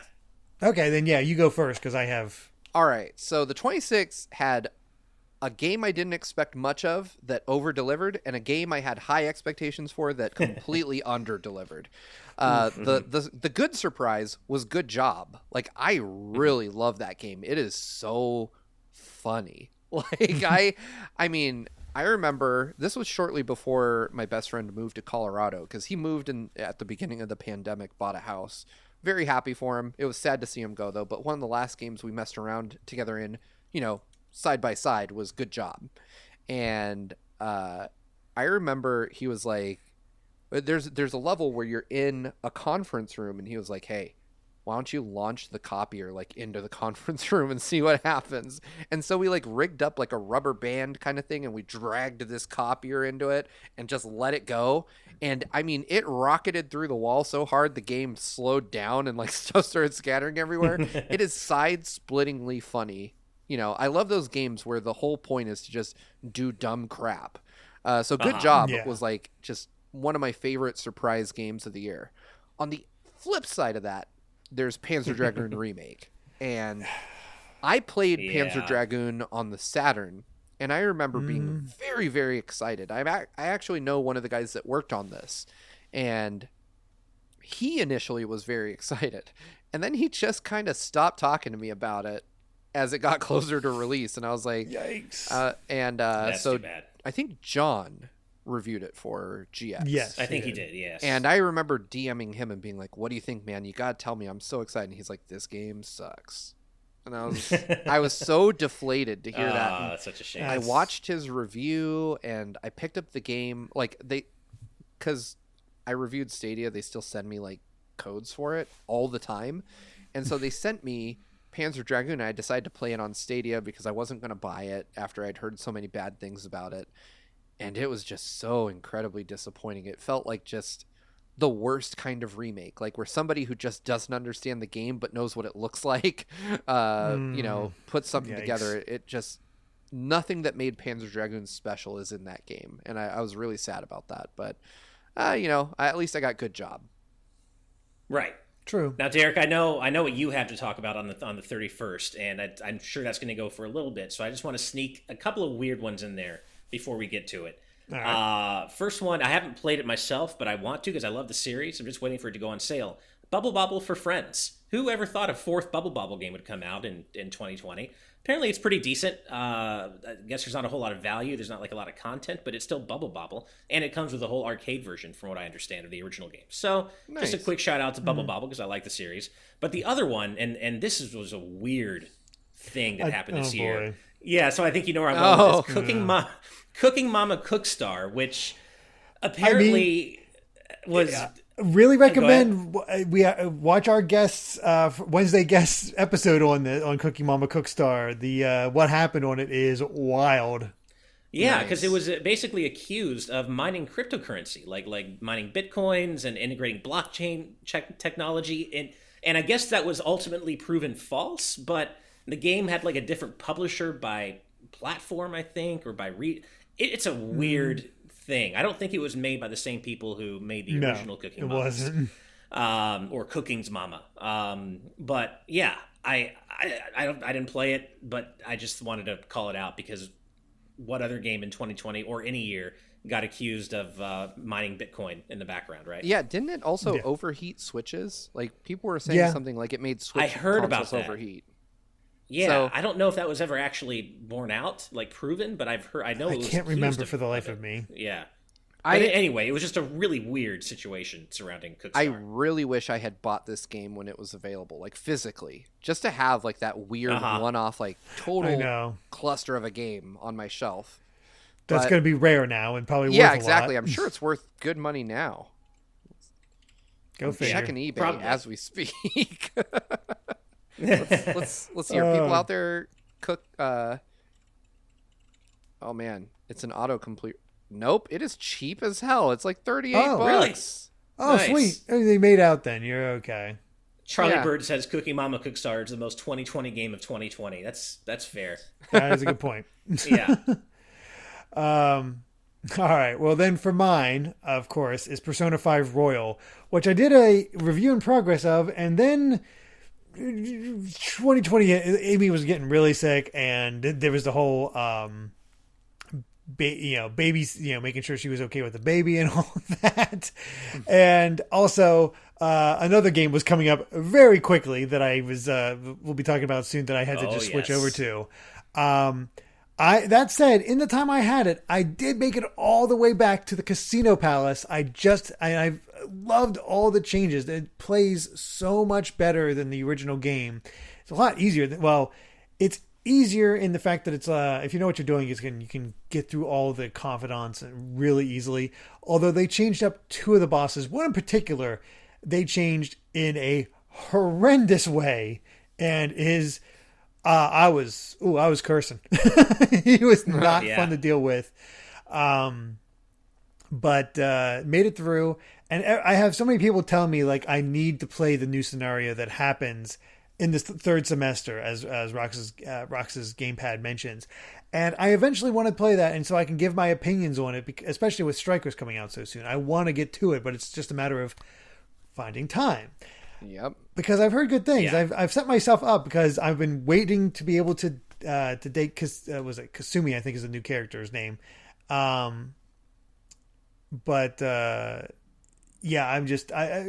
Okay, then you go first, because I have... All right, so the 26th had a game I didn't expect much of that over-delivered, and a game I had high expectations for that completely under-delivered. The good surprise was Good Job. Like, I really love that game. It is so funny. Like, I mean, I remember this was shortly before my best friend moved to Colorado, because he moved in at the beginning of the pandemic, bought a house. Very happy for him. It was sad to see him go, though. But one of the last games we messed around together in, side by side, was Good Job. And I remember he was like, there's a level where you're in a conference room, and he was like, hey, why don't you launch the copier, like, into the conference room and see what happens? And so we, like, rigged up, like, a rubber band kind of thing, and we dragged this copier into it and just let it go. And, I mean, it rocketed through the wall so hard the game slowed down and, like, stuff started scattering everywhere. It is side-splittingly funny. I love those games where the whole point is to just do dumb crap. So Good Job was, like, just one of my favorite surprise games of the year. On the flip side of that, there's Panzer Dragoon Remake. And I played Panzer Dragoon on the Saturn, and I remember being very, very excited. I actually know one of the guys that worked on this, and he initially was very excited. And then he just kind of stopped talking to me about it as it got closer to release, and I was like, yikes. That's so too bad. I think John reviewed it for GX. Yes, I think he did. Yes. And I remember DMing him and being like, what do you think, man? You got to tell me. I'm so excited. And he's like, this game sucks. And I was so deflated to hear that. That's such a shame. I watched his review, and I picked up the game, like, because I reviewed Stadia, they still send me, like, codes for it all the time. And so they sent me Panzer Dragoon, and I decided to play it on Stadia because I wasn't going to buy it after I'd heard so many bad things about it. And it was just so incredibly disappointing. It felt like just the worst kind of remake, like where somebody who just doesn't understand the game but knows what it looks like, puts something together. It just, nothing that made Panzer Dragoon special is in that game. And I was really sad about that. But, at least I got Good Job. Right. True. Now, Derrick, I know what you have to talk about on the 31st, and I'm sure that's going to go for a little bit. So I just want to sneak a couple of weird ones in there before we get to it. All right. First one, I haven't played it myself, but I want to because I love the series. I'm just waiting for it to go on sale. Bobble for Friends. Who ever thought a fourth Bobble game would come out in 2020? Apparently it's pretty decent. I guess there's not a whole lot of value. There's not like a lot of content, but it's still Bobble. And it comes with a whole arcade version from what I understand of the original game. So Just a quick shout out to Bobble because I like the series. But the other one, and this was a weird thing that happened this year. Yeah, so I think you know where I'm going with this. Cooking Mama Cookstar, which apparently was... Really recommend we watch our guests Wednesday guest episode on Cooking Mama Cookstar. The what happened on it is wild. Yeah, because it was basically accused of mining cryptocurrency, like mining bitcoins and integrating blockchain technology. And And I guess that was ultimately proven false, but the game had like a different publisher by platform, I think, or by it's a weird thing. I don't think it was made by the same people who made the original Cooking Mamas. It wasn't. Or Cooking's Mama. But yeah, I didn't play it, but I just wanted to call it out because what other game in 2020 or any year got accused of mining Bitcoin in the background, right? Yeah, didn't it also overheat switches? Like people were saying something like it made Switch I heard about that. overheat. Yeah, so, I don't know if that was ever actually borne out, like proven, but I know it was. I can't remember for the life of me. Yeah. Anyway, it was just a really weird situation surrounding Cookstar. I really wish I had bought this game when it was available, like physically, just to have like that weird one-off, like total cluster of a game on my shelf. That's going to be rare now and probably worth a lot. Exactly. I'm sure it's worth good money now. Go figure. Checking eBay as we speak. let's see. Are people out there cook? Oh man, it's an autocomplete. Nope, it is cheap as hell. It's like $38. Really? Oh, nice. Sweet. They made out then. You're okay. Charlie Bird says Cookie Mama Cookstar is the most 2020 game of 2020. That's fair. That is a good point. Yeah. All right. Well, then for mine, of course, is Persona 5 Royal, which I did a review in progress of, and then 2020, Amy was getting really sick, and there was the whole, babies, making sure she was okay with the baby and all of that. And also, another game was coming up very quickly that I was, we'll be talking about soon, that I had to just switch over to. That said, in the time I had it, I did make it all the way back to the Casino Palace. I've loved all the changes. It plays so much better than the original game. It's a lot easier. It's easier in the fact that it's if you know what you're doing, you can get through all the confidants really easily. Although they changed up two of the bosses. One in particular, they changed in a horrendous way, and I was cursing. He was not fun to deal with. But made it through. And I have so many people telling me like I need to play the new scenario that happens in this third semester, as Rox's gamepad mentions. And I eventually want to play that, and so I can give my opinions on it, especially with Strikers coming out so soon. I want to get to it, but it's just a matter of finding time. Yep. Because I've heard good things. Yeah. I've set myself up because I've been waiting to be able to date. Was it Kasumi? I think is the new character's name. It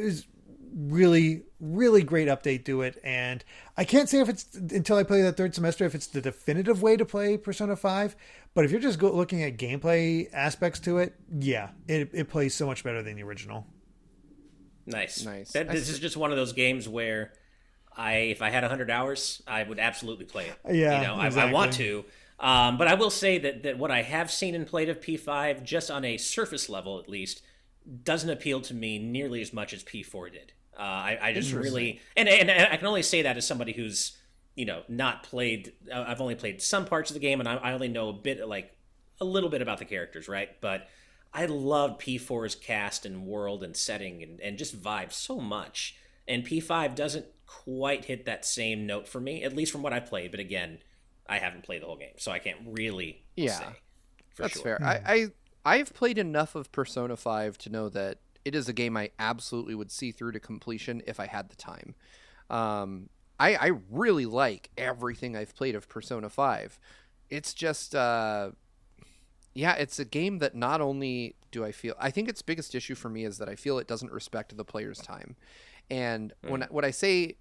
was really, really great update to it, and I can't say if it's until I play that third semester if it's the definitive way to play Persona 5. But if you're just looking at gameplay aspects to it, it plays so much better than the original. Nice. This is just one of those games where if I had 100 hours, I would absolutely play it. Yeah, exactly. I want to. But I will say that what I have seen and played of P5, just on a surface level at least, doesn't appeal to me nearly as much as P4 did. I just really... And I can only say that as somebody who's, not played... I've only played some parts of the game, and I only know a little bit about the characters, right? But I loved P4's cast and world and setting and just vibe so much. And P5 doesn't quite hit that same note for me, at least from what I played. But again, I haven't played the whole game, so I can't really say for that's sure. fair. I've played enough of Persona 5 to know that it is a game I absolutely would see through to completion if I had the time. I really like everything I've played of Persona 5. It's just... it's a game that not only do I think its biggest issue for me is that I feel it doesn't respect the player's time. And when I say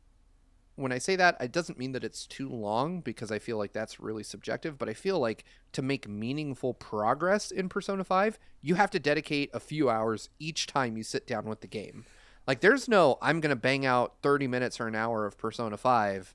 that, it doesn't mean that it's too long, because I feel like that's really subjective, but I feel like to make meaningful progress in Persona 5, you have to dedicate a few hours each time you sit down with the game. Like there's no, I'm going to bang out 30 minutes or an hour of Persona 5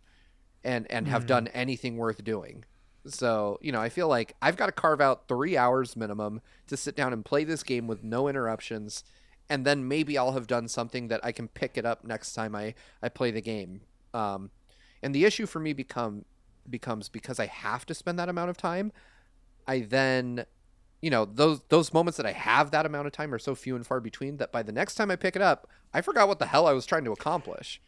and have done anything worth doing. So, I feel like I've got to carve out 3 hours minimum to sit down and play this game with no interruptions. And then maybe I'll have done something that I can pick it up next time I play the game. And the issue for me becomes because I have to spend that amount of time. I then, those moments that I have that amount of time are so few and far between that by the next time I pick it up, I forgot what the hell I was trying to accomplish.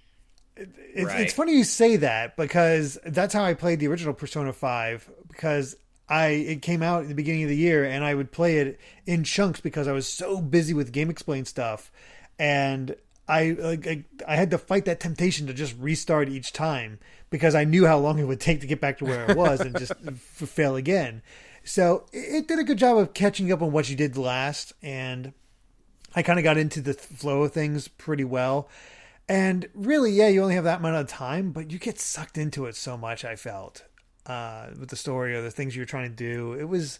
It's funny you say that, because that's how I played the original Persona 5, because it came out at the beginning of the year, and I would play it in chunks because I was so busy with Game Explain stuff, and I had to fight that temptation to just restart each time because I knew how long it would take to get back to where I was and just fail again. So it did a good job of catching up on what you did last, and I kind of got into the flow of things pretty well. And really, yeah, you only have that amount of time, but you get sucked into it so much, I felt, with the story or the things you're trying to do. It was,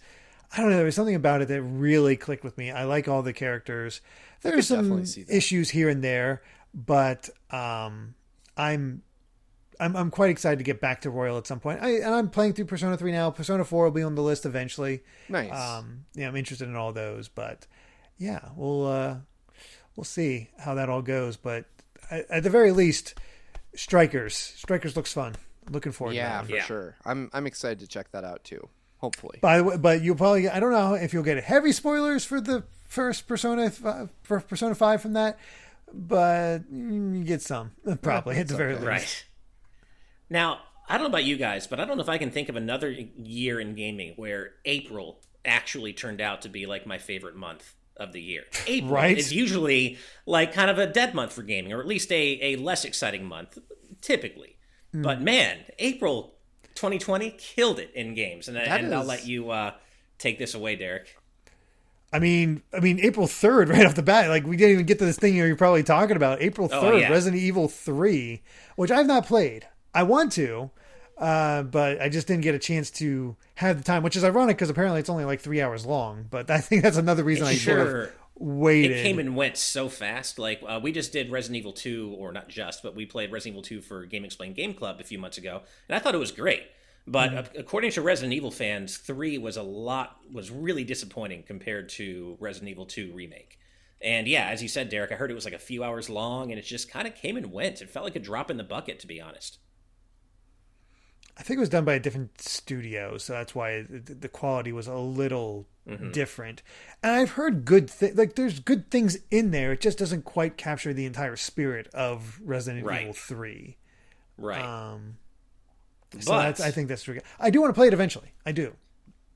I don't know, there was something about it that really clicked with me. I like all the characters. There's some issues here and there, but I'm quite excited to get back to Royal at some point. I'm playing through Persona 3 now. Persona 4 will be on the list eventually. Nice. Yeah, I'm interested in all those, but yeah, we'll see how that all goes. But at the very least, Strikers looks fun. Looking forward to that. Yeah, for sure. I'm excited to check that out too. Hopefully. By the way, but you'll probably, I don't know if you'll get heavy spoilers for the first Persona 5 from that, but you get some probably at the very least. Right. Now, I don't know about you guys, but I don't know if I can think of another year in gaming where April actually turned out to be like my favorite month of the year. April is usually like kind of a dead month for gaming, or at least a less exciting month, typically. But man, April 2020 killed it in games, and I'll let you take this away, Derrick. I mean, April 3rd, right off the bat, like we didn't even get to this thing you're probably talking about. April 3rd, Resident Evil 3, which I've not played. I want to, but I just didn't get a chance to have the time, which is ironic because apparently it's only like 3 hours long. But I think that's another reason I sort of waited. It came and went so fast. Like we just did Resident Evil 2, or not just, but we played Resident Evil 2 for Game Explain Game Club a few months ago, and I thought it was great. But according to Resident Evil fans, 3 was really disappointing compared to Resident Evil 2 Remake. And yeah, as you said, Derrick, I heard it was like a few hours long, and it just kind of came and went. It felt like a drop in the bucket, to be honest. I think it was done by a different studio, so that's why the quality was a little different. And I've heard good things. Like, there's good things in there. It just doesn't quite capture the entire spirit of Resident Evil 3. Right. So I think that's true. I do want to play it eventually. I do.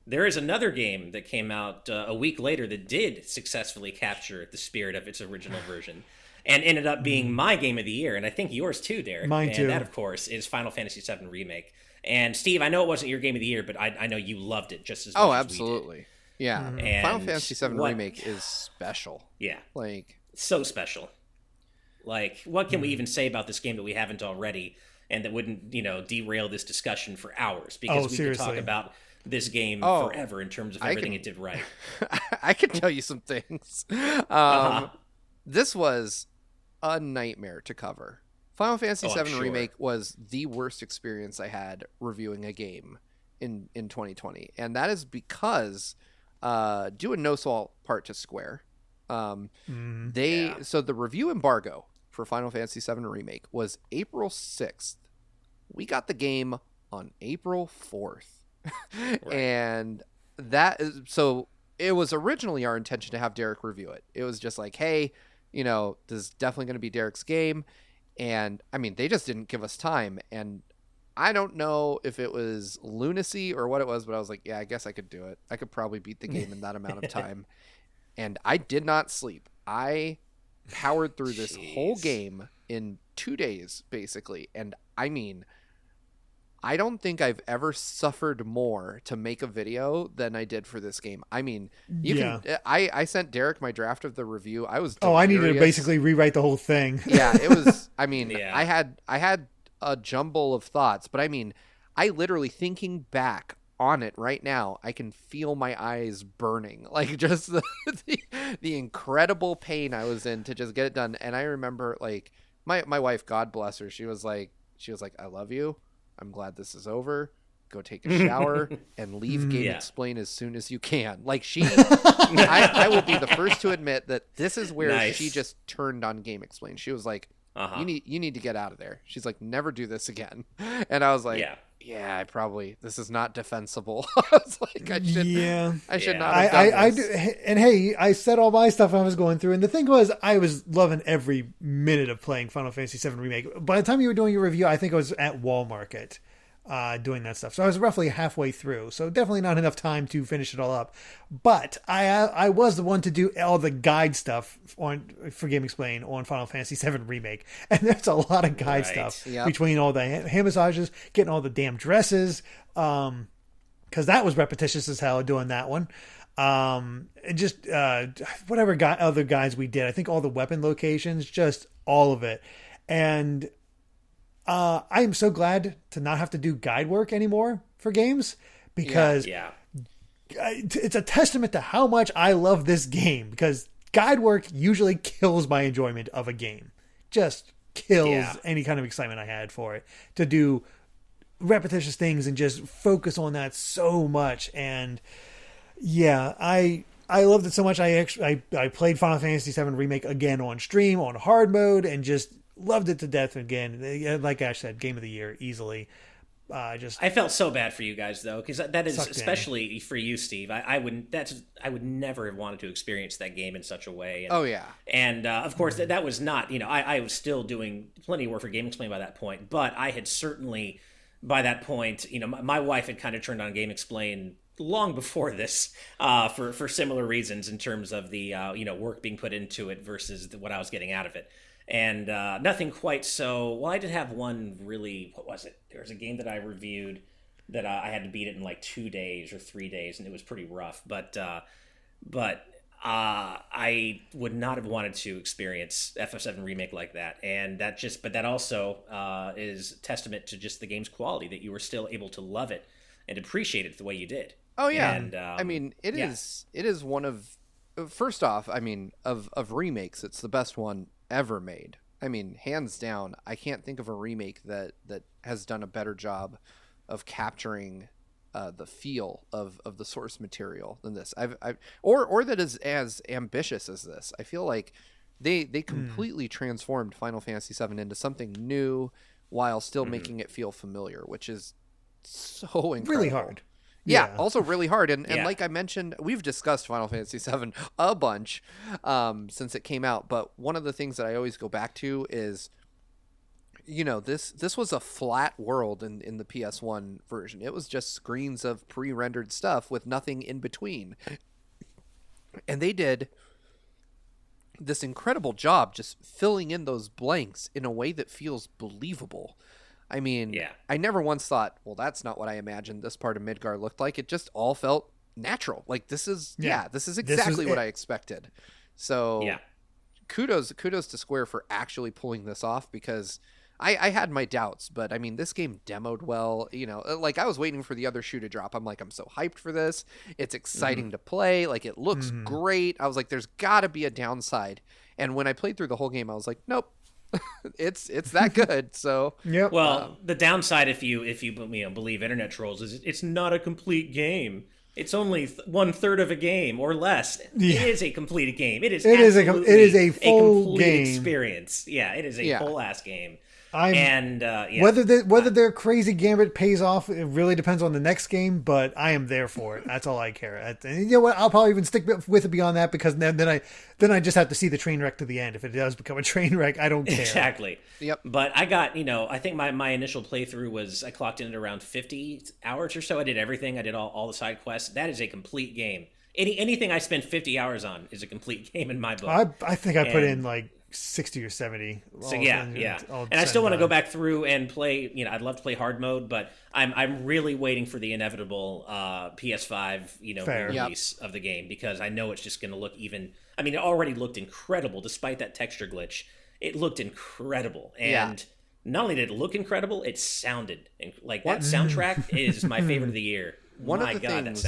There is another game that came out a week later that did successfully capture the spirit of its original version, and ended up being my game of the year, and I think yours too, Derrick. Mine too. And that, of course, is Final Fantasy VII Remake. And Steve, I know it wasn't your game of the year, but I know you loved it just as much as we did. Oh, absolutely. Yeah. And Final Fantasy VII Remake is special. Yeah. Like, so special. Like, what can we even say about this game that we haven't already, and that wouldn't, derail this discussion for hours? Because we could talk about this game forever in terms of everything it did right. I can tell you some things. This was a nightmare to cover. Final Fantasy VII Remake was the worst experience I had reviewing a game in 2020. And that is because, due in no small part to Square, so the review embargo for Final Fantasy VII Remake was April 6th. We got the game on April 4th. And so it was originally our intention to have Derrick review it. It was just like, hey, this is definitely going to be Derrick's game. And I mean, they just didn't give us time. And I don't know if it was lunacy or what it was, but I was like, yeah, I guess I could do it. I could probably beat the game in that amount of time. And I did not sleep. I powered through this whole game in 2 days, basically. And I mean, I don't think I've ever suffered more to make a video than I did for this game. I mean, I sent Derrick my draft of the review. I was delirious. I needed to basically rewrite the whole thing. Yeah, it was, I mean, I had a jumble of thoughts, but I mean, I literally, thinking back on it right now, I can feel my eyes burning. Like, just the incredible pain I was in to just get it done. And I remember, like, my wife, God bless her, she was like, I love you. I'm glad this is over. Go take a shower and leave Game Explain as soon as you can. Like, I will be the first to admit that this is where she just turned on Game Explain. She was like, you need to get out of there. She's like, never do this again. And I was like, yeah, this is not defensible. I was like, I should not have done this. And hey, I said all my stuff I was going through, and the thing was, I was loving every minute of playing Final Fantasy VII Remake. By the time you were doing your review, I think I was at Wall Market doing that stuff. So I was roughly halfway through. So definitely not enough time to finish it all up. But I was the one to do all the guide stuff for Game Explain on Final Fantasy VII Remake. And there's a lot of guide stuff between all the hand massages, getting all the damn dresses. Because that was repetitious as hell doing that one. And just whatever other guides we did. I think all the weapon locations, just all of it. And I am so glad to not have to do guide work anymore for games, because it's a testament to how much I love this game, because guide work usually kills my enjoyment of a game. Just kills any kind of excitement I had for it, to do repetitious things and just focus on that so much. And I loved it so much. I played Final Fantasy VII Remake again on stream on hard mode and just loved it to death again. Like Ash said, game of the year easily. I felt so bad for you guys though, because that is especially for you, Steve. I would never have wanted to experience that game in such a way. And, of course that was not, I was still doing plenty of work for Game Explain by that point, but I had certainly by that point, my wife had kind of turned on Game Explain long before this, for similar reasons in terms of the work being put into it versus what I was getting out of it. And nothing quite so. Well, I did have one really. What was it? There was a game that I reviewed that I had to beat it in like 2 days or 3 days, and it was pretty rough. But I would not have wanted to experience FF7 Remake like that. And that also is testament to just the game's quality, that you were still able to love it and appreciate it the way you did. Oh yeah, and I mean it is one of, first off, I mean of remakes, it's the best one ever made. I mean, hands down, I can't think of a remake that has done a better job of capturing the feel of the source material than this. Or that is as ambitious as this. I feel like they completely transformed Final Fantasy VII into something new while still making it feel familiar, which is so incredible. Really hard. Yeah, also really hard. And like I mentioned, we've discussed Final Fantasy VII a bunch since it came out. But one of the things that I always go back to is, this was a flat world in the PS1 version. It was just screens of pre-rendered stuff with nothing in between. And they did this incredible job just filling in those blanks in a way that feels believable. I mean, I never once thought, well, that's not what I imagined this part of Midgar looked like. It just all felt natural. Like, this is exactly what I expected. So kudos to Square for actually pulling this off, because I had my doubts, but I mean, this game demoed well. Like, I was waiting for the other shoe to drop. I'm like, I'm so hyped for this. It's exciting to play. Like, it looks great. I was like, there's got to be a downside. And when I played through the whole game, I was like, nope. it's that good. So well, the downside, if you believe internet trolls, is it's not a complete game. It's only 1/3 of a game or less. It is a complete game. It is a full game experience. Yeah, it is a full ass game. Whether their crazy gambit pays off, it really depends on the next game, but I am there for it. That's all I care. And you know what? I'll probably even stick with it beyond that, because then I just have to see the train wreck to the end. If it does become a train wreck, I don't care. Exactly. Yep. But I got, I think my initial playthrough was, I clocked in at around 50 hours or so. I did everything. I did all the side quests. That is a complete game. Anything I spend 50 hours on is a complete game in my book. I think I put in like 60 or 70. So and I still want to go back through and play. I'd love to play hard mode, but I'm really waiting for the inevitable PS5 release of the game, because I know it's just going to look even. I mean, it already looked incredible despite that texture glitch. It looked incredible, and not only did it look incredible, it sounded like that soundtrack is my favorite of the year. One of the things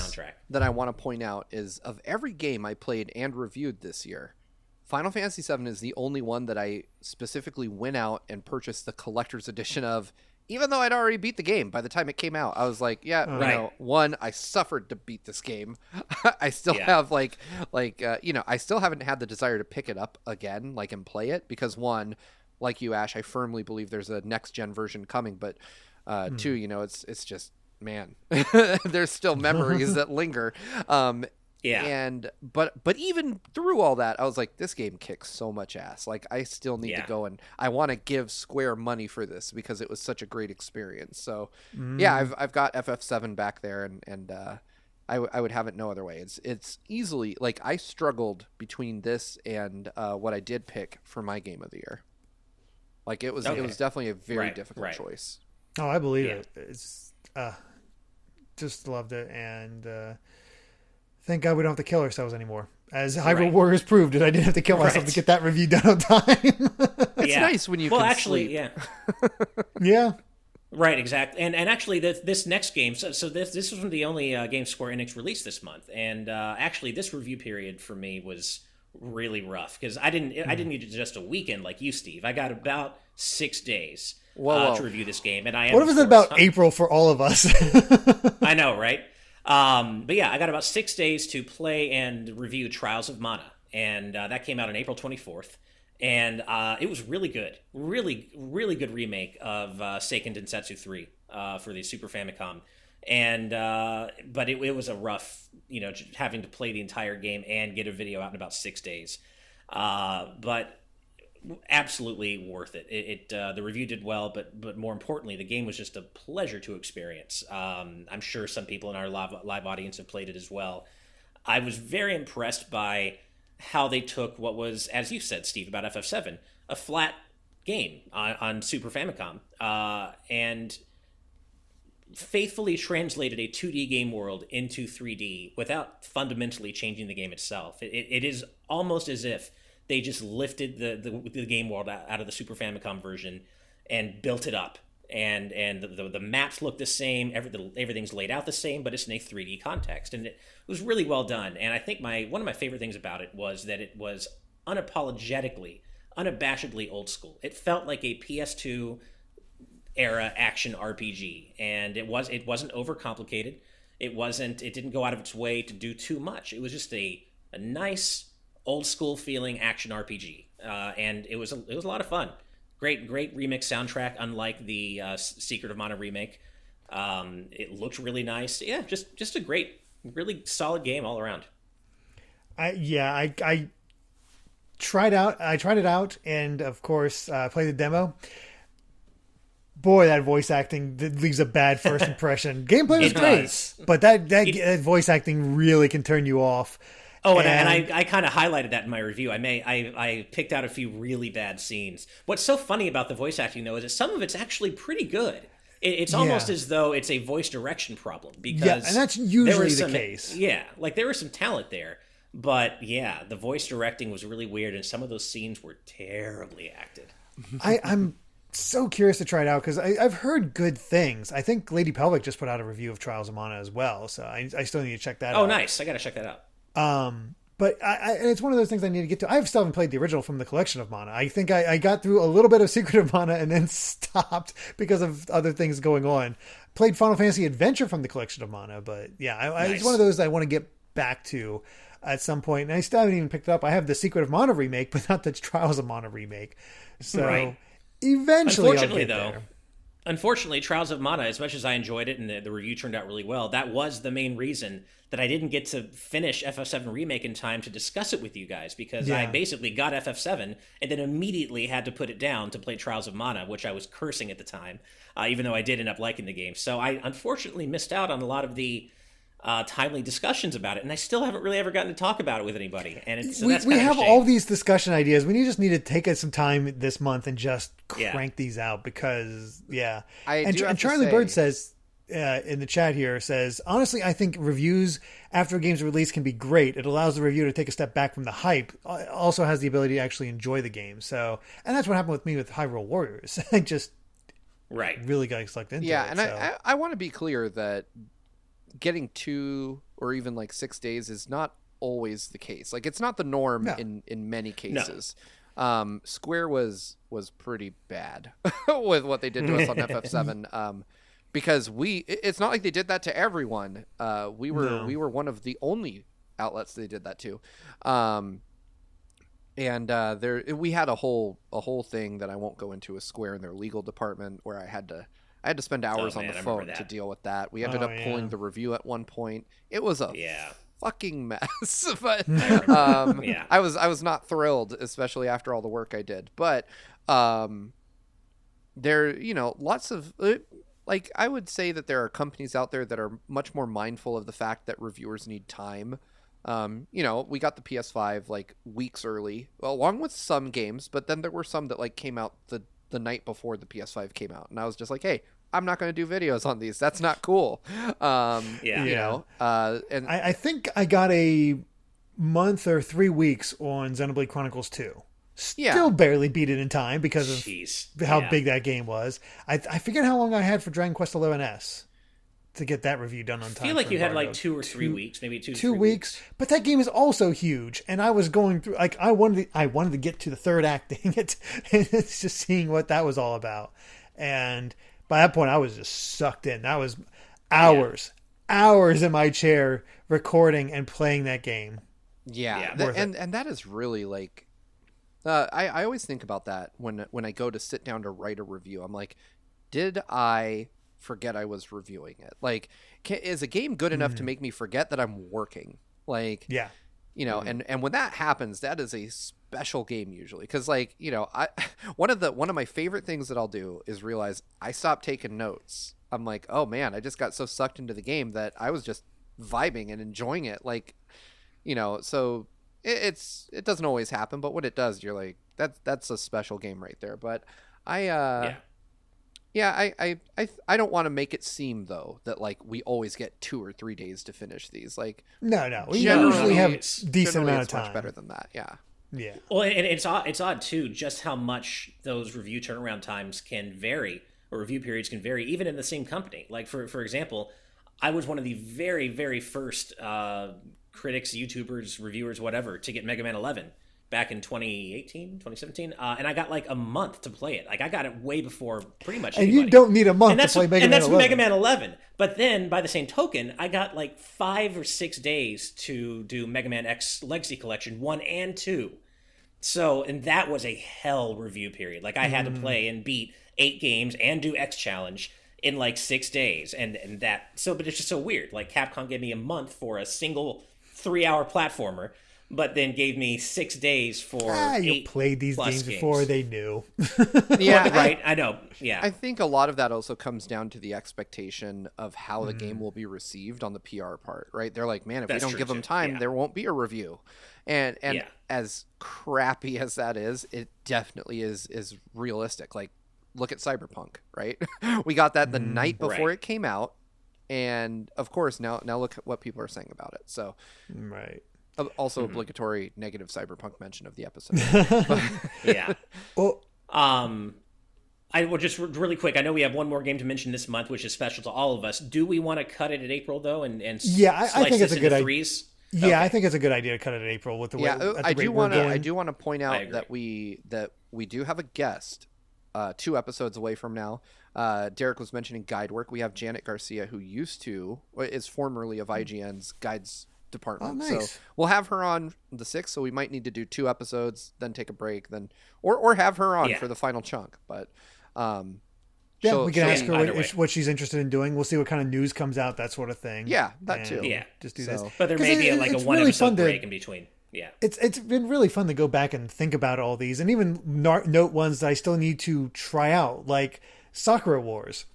that I want to point out is, of every game I played and reviewed this year, Final Fantasy VII is the only one that I specifically went out and purchased the collector's edition of, even though I'd already beat the game by the time it came out. I was like, I suffered to beat this game. I still have I still haven't had the desire to pick it up again, and play it, because one, like you, Ash, I firmly believe there's a next gen version coming, but too. You know, it's just, man, there's still memories that linger. But even through all that, I was like, this game kicks so much ass. Like, I still need to go, and I want to give Square money for this because it was such a great experience. So I've got FF7 back there, and I would have it no other way. It's easily, like, I struggled between this and what I did pick for my game of the year. Like, it was definitely a very difficult choice. Oh, I believe it. It's just loved it, and thank God we don't have to kill ourselves anymore. As Hyrule Warriors proved, that I didn't have to kill myself to get that review done on time. It's nice when you can sleep. Yeah. Right, exactly. And actually, this next game, so this was the only game Square Enix released this month, and actually, this review period for me was really rough because I didn't need just a weekend like you, Steve. I got about 6 days to review this game, and I. What if it's about April for all of us? I know, right? But yeah, I got about 6 days to play and review Trials of Mana, and that came out on April 24th. And it was really good. Really, really good remake of Seiken Densetsu 3 for the Super Famicom. And but it was a rough, having to play the entire game and get a video out in about 6 days. But absolutely worth it. The review did well, but more importantly, the game was just a pleasure to experience. I'm sure some people in our live audience have played it as well. I was very impressed by how they took what was, as you said, Steve, about FF7, a flat game on Super Famicom, and faithfully translated a 2D game world into 3D without fundamentally changing the game itself. It is almost as if they just lifted the game world out of the Super Famicom version and built it up. And the maps look the same, everything's laid out the same, but it's in a 3D context. And it was really well done. And I think one of my favorite things about it was that it was unabashedly old school. It felt like a PS2 era action RPG, and it wasn't overcomplicated. It didn't go out of its way to do too much. It was just a nice old school feeling action RPG, and it was a lot of fun. Great remix soundtrack, unlike the Secret of Mana remake. It looked really nice. Yeah, just a great, really solid game all around. I tried it out, and of course played the demo. Boy, that voice acting leaves a bad first impression. Gameplay was great, but that voice acting really can turn you off. Oh, and I kind of highlighted that in my review. I picked out a few really bad scenes. What's so funny about the voice acting, though, is that some of it's actually pretty good. It's almost as though it's a voice direction problem, because and that's usually the case. Yeah, like there was some talent there, but yeah, the voice directing was really weird, and some of those scenes were terribly acted. I'm so curious to try it out because I've heard good things. I think Lady Pelvic just put out a review of Trials of Mana as well, so I still need to check that out. Oh, nice! I got to check that out. But it's one of those things I need to get to. I still haven't played the original from the Collection of Mana. I think I got through a little bit of Secret of Mana and then stopped because of other things going on. Played Final Fantasy Adventure from the Collection of Mana, but yeah, nice. It's one of those I want to get back to at some point. And I still haven't even picked it up. I have the Secret of Mana remake, but not the Trials of Mana remake. So eventually I'll get there. Unfortunately, Trials of Mana, as much as I enjoyed it and the review turned out really well, that was the main reason that I didn't get to finish FF7 Remake in time to discuss it with you guys, because I basically got FF7 and then immediately had to put it down to play Trials of Mana, which I was cursing at the time, even though I did end up liking the game. So I unfortunately missed out on a lot of the timely discussions about it, and I still haven't really ever gotten to talk about it with anybody. And we have all these discussion ideas. We just need to take some time this month and just crank these out, because and Charlie Bird says in the chat here, says, honestly, I think reviews after a game's release can be great. It allows the reviewer to take a step back from the hype. Also has the ability to actually enjoy the game. So, and that's what happened with me with Hyrule Warriors. I just really got sucked into it. Yeah, and so. I want to be clear that getting 2 or even like 6 days is not always the case. Like, it's not the norm in many cases. No. Square was pretty bad with what they did to us on FF7. Because it's not like they did that to everyone. We were one of the only outlets they did that to. We had a whole thing that I won't go into with Square in their legal department, where I had to I had to spend hours on the phone to deal with that. We ended up pulling the review at one point. It was a fucking mess, but I was not thrilled, especially after all the work I did. But there, lots of like, I would say that there are companies out there that are much more mindful of the fact that reviewers need time. We got the PS5 like weeks early, along with some games, but then there were some that like came out the night before the PS5 came out, and I was just like, hey, I'm not going to do videos on these. That's not cool. And I think I got a month or 3 weeks on Xenoblade Chronicles 2. Still barely beat it in time because of how big that game was. I forget how long I had for Dragon Quest XI's to get that review done on time. I feel like you had like 2 or 3 weeks, maybe 2 weeks. But that game is also huge, and I was going through like I wanted to get to the third act. Dang it, and it's just seeing what that was all about. And by that point, I was just sucked in. That was hours in my chair recording and playing that game. And that is really like. I always think about that when I go to sit down to write a review. I'm like, did I forget I was reviewing it? Like, is a game good enough to make me forget that I'm working? Like, and when that happens, that is a special game usually. Because like, one of my favorite things that I'll do is realize I stopped taking notes. I'm like, oh man, I just got so sucked into the game that I was just vibing and enjoying it. Like, so. It doesn't always happen, but when it does, you're like, that's a special game right there. But I don't want to make it seem though that like we always get 2 or 3 days to finish these. Like, no, we usually have decent amount of time. Much better than that, yeah. Well, and it's odd too, just how much those review turnaround times can vary, or review periods can vary, even in the same company. Like for example, I was one of the very, very first critics, YouTubers, reviewers, whatever, to get Mega Man 11 back in 2017, and I got like a month to play it. Like, I got it way before pretty much anybody. And you don't need a month to play Mega Man 11. And that's Mega Man 11. But then, by the same token, I got like 5 or 6 days to do Mega Man X Legacy Collection 1 and 2. So, and that was a hell review period. Like, I had to play and beat 8 games and do X Challenge in like 6 days. And that, so, but it's just so weird. Like, Capcom gave me a month for a single 3-hour platformer, but then gave me 6 days for 8 you played these games before they knew. Right. I know. Yeah. I think a lot of that also comes down to the expectation of how the game will be received on the PR part, right? They're like, man, if we don't give them time, there won't be a review. And as crappy as that is, it definitely is realistic. Like, look at Cyberpunk, right? We got that the night before it came out. And of course, now look at what people are saying about it. So, also obligatory negative Cyberpunk mention of the episode. Yeah. Well, I will just really quick. I know we have one more game to mention this month, which is special to all of us. Do we want to cut it at April though, and I think it's a good idea. I think it's a good idea to cut it at April with the way. I do want to point out that we do have a guest 2 episodes away from now. Derrick was mentioning guide work. We have Janet Garcia, who is formerly of IGN's guides department. Oh, nice. So we'll have her on the 6th. So we might need to do 2 episodes, then take a break, then or have her on for the final chunk. But we can ask her what she's interested in doing. We'll see what kind of news comes out, that sort of thing. Yeah, that too. Yeah, just do this. But there may be a 1 episode break in between. Yeah, it's been really fun to go back and think about all these, and even note ones that I still need to try out, like Sakura Wars,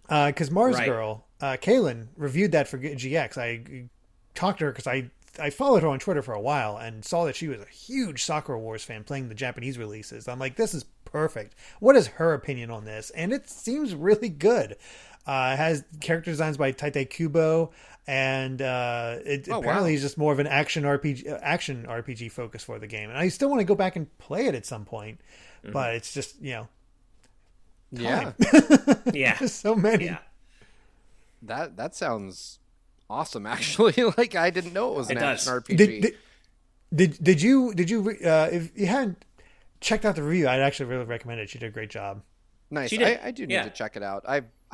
because Mars Girl, Kaylin reviewed that for GX. I talked to her because I followed her on Twitter for a while and saw that she was a huge Sakura Wars fan playing the Japanese releases. I'm like, this is perfect. What is her opinion on this? And it seems really good. It has character designs by Taite Kubo, and apparently is just more of an action RPG focus for the game. And I still want to go back and play it at some point, but it's just time. Just so many. Yeah. That sounds awesome. Actually, like, I didn't know it was an action RPG. Did you if you hadn't checked out the review, I'd actually really recommend it. She did a great job. Nice. I do need to check it out.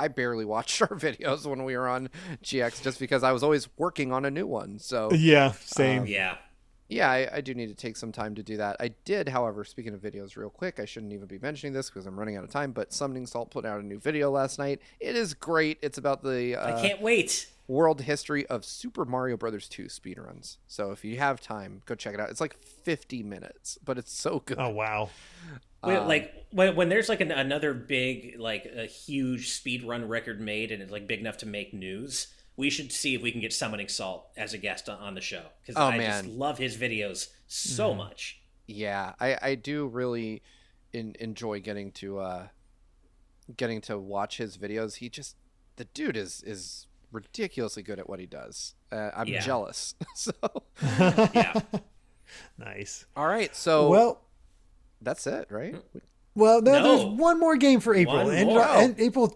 I barely watched our videos when we were on GX just because I was always working on a new one. So yeah, same. Yeah, I do need to take some time to do that. I did, however, speaking of videos real quick, I shouldn't even be mentioning this because I'm running out of time, but Summoning Salt put out a new video last night. It is great. It's about the I can't wait. World history of Super Mario Brothers 2 speedruns. So if you have time, go check it out. It's like 50 minutes, but it's so good. Oh, wow. Like when there's like another big, like a huge speedrun record made and it's like big enough to make news, we should see if we can get Summoning Salt as a guest on the show, because I just love his videos so much. Yeah, I do really enjoy getting to watch his videos. The dude is ridiculously good at what he does. I'm jealous. So yeah, nice. All right, so that's it, right? Well, there's one more game for April. And April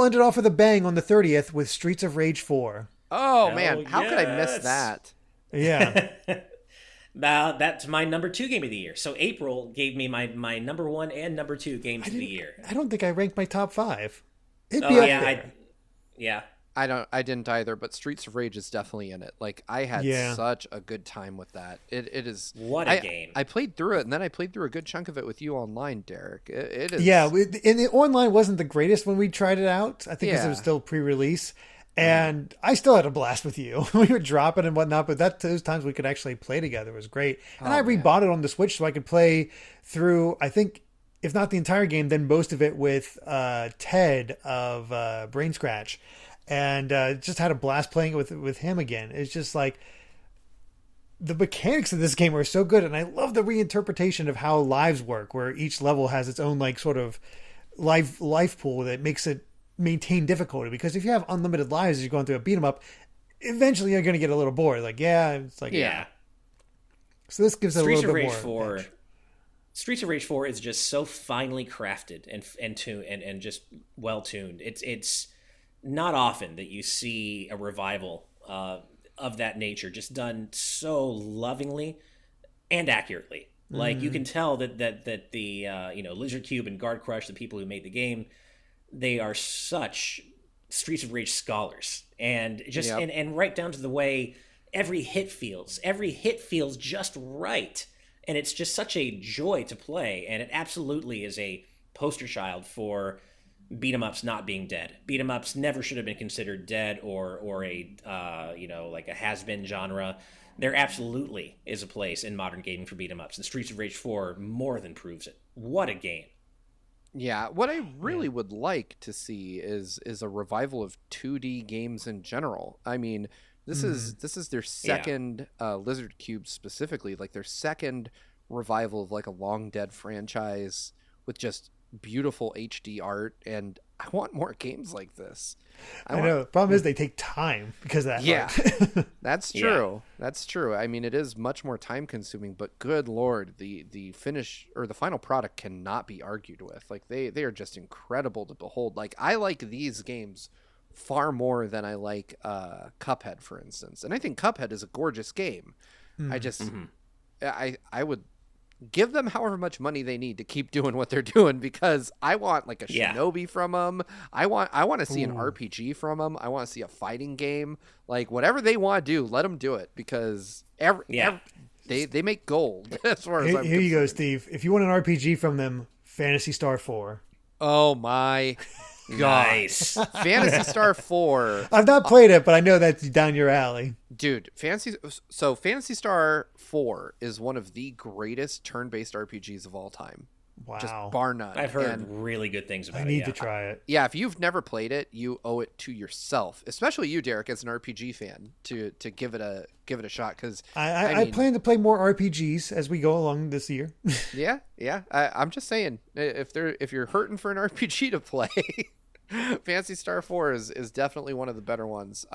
ended off with a bang on the 30th with Streets of Rage 4. Oh, man. How could I miss that? Yeah. That's my number 2 game of the year. So April gave me my number 1 and number 2 games of the year. I don't think I ranked my top 5. It'd be up there. Yeah. I didn't either, but Streets of Rage is definitely in it. Like, I had such a good time with that. It is what a game. I played through it, and then I played through a good chunk of it with you online, Derrick. It is. Yeah, and the online wasn't the greatest when we tried it out. I think because it was still pre-release, and I still had a blast with you. We were dropping and whatnot, but those times we could actually play together was great. And I rebought it on the Switch so I could play through, I think, if not the entire game, then most of it with Ted of Brain Scratch. And just had a blast playing it with him again. It's just like the mechanics of this game are so good, and I love the reinterpretation of how lives work, where each level has its own like sort of life pool that makes it maintain difficulty. Because if you have unlimited lives as you're going through a beat 'em up, eventually you're going to get a little bored. Like So this gives it a little bit more. Streets of Rage 4 is just so finely crafted and just well tuned. It's not often that you see a revival of that nature just done so lovingly and accurately. Like you can tell that the Lizard Cube and Guard Crush, the people who made the game, they are such Streets of Rage scholars, and just and right down to the way every hit feels just right, and it's just such a joy to play, and it absolutely is a poster child for beat 'em ups not being dead. Beat 'em ups never should have been considered dead or a like a has-been genre. There absolutely is a place in modern gaming for beat 'em ups, and Streets of Rage 4 more than proves it. What a game. Yeah, what I really would like to see is a revival of 2D games in general. I mean, this is their second Lizard Cube specifically, like their second revival of like a long dead franchise with just beautiful HD art, and I want more games like this. I know. The problem is they take time because of that art. That's true. That's true. I mean, it is much more time consuming, but good Lord, the finish or the final product cannot be argued with. Like they are just incredible to behold. Like I like these games far more than I like Cuphead, for instance. And I think Cuphead is a gorgeous game. I just, I would give them however much money they need to keep doing what they're doing, because I want like a Shinobi from them. I want to see an RPG from them. I want to see a fighting game. Like whatever they want to do, let them do it, because they make gold. As far as here you go, Steve. If you want an RPG from them, Phantasy Star 4. Oh my God. Nice. Phantasy Star 4. I've not played it, but I know that's down your alley. Dude, Phantasy Star 4 is one of the greatest turn-based RPGs of all time. Wow. Just bar none. I've heard really good things about it. I need to try it. Yeah, if you've never played it, you owe it to yourself, especially you, Derrick, as an RPG fan, to give it a shot, because I plan to play more RPGs as we go along this year. yeah. I'm just saying, if you're hurting for an RPG to play, Phantasy Star 4 is definitely one of the better ones.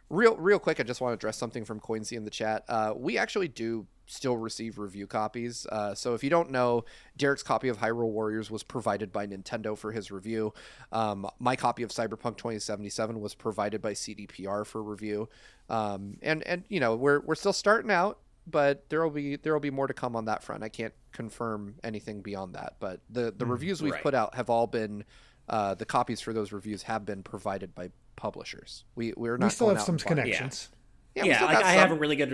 Real quick, I just want to address something from Coinsy in the chat. We actually do still receive review copies. So if you don't know, Derrick's copy of Hyrule Warriors was provided by Nintendo for his review. My copy of Cyberpunk 2077 was provided by CDPR for review. And you know, we're still starting out, but there'll be more to come on that front. I can't confirm anything beyond that, but the reviews we've put out have all been the copies for those reviews have been provided by publishers. We still have some connections. Yeah, like I have a really good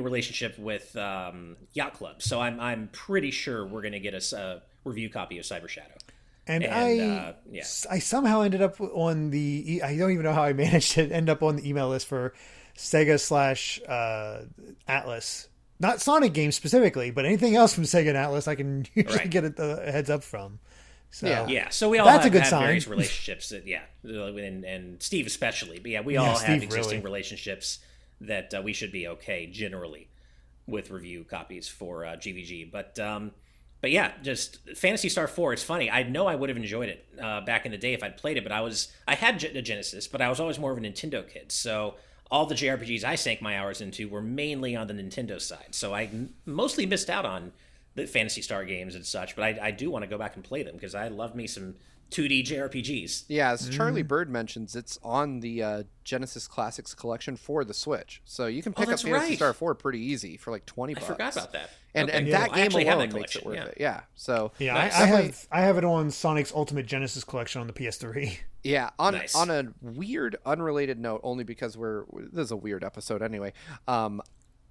relationship with Yacht Club, so I'm pretty sure we're gonna get a review copy of Cyber Shadow. And I somehow ended up on the. I don't even know how I managed to end up on the email list for Sega / Atlas. Not Sonic games specifically, but anything else from Sega and Atlas, I can usually get a heads up from. So yeah. So we all have various relationships. And Steve especially. But we all have existing relationships that we should be okay generally with review copies for GVG. But yeah, just Phantasy Star 4. It's funny. I know I would have enjoyed it back in the day if I'd played it, but I had a Genesis, but I was always more of a Nintendo kid. So all the JRPGs I sank my hours into were mainly on the Nintendo side. So I mostly missed out on the Phantasy Star games and such, but I do want to go back and play them because I love me some 2D JRPGs. Yeah, as Charlie Bird mentions, it's on the Genesis Classics collection for the Switch. So you can pick up Phantasy Star 4 pretty easy for like $20. I forgot about that. And that game alone makes it worth it. Yeah. So yeah, nice. I have it on Sonic's Ultimate Genesis collection on the PS3. Yeah, on a weird, unrelated note, only because this is a weird episode anyway.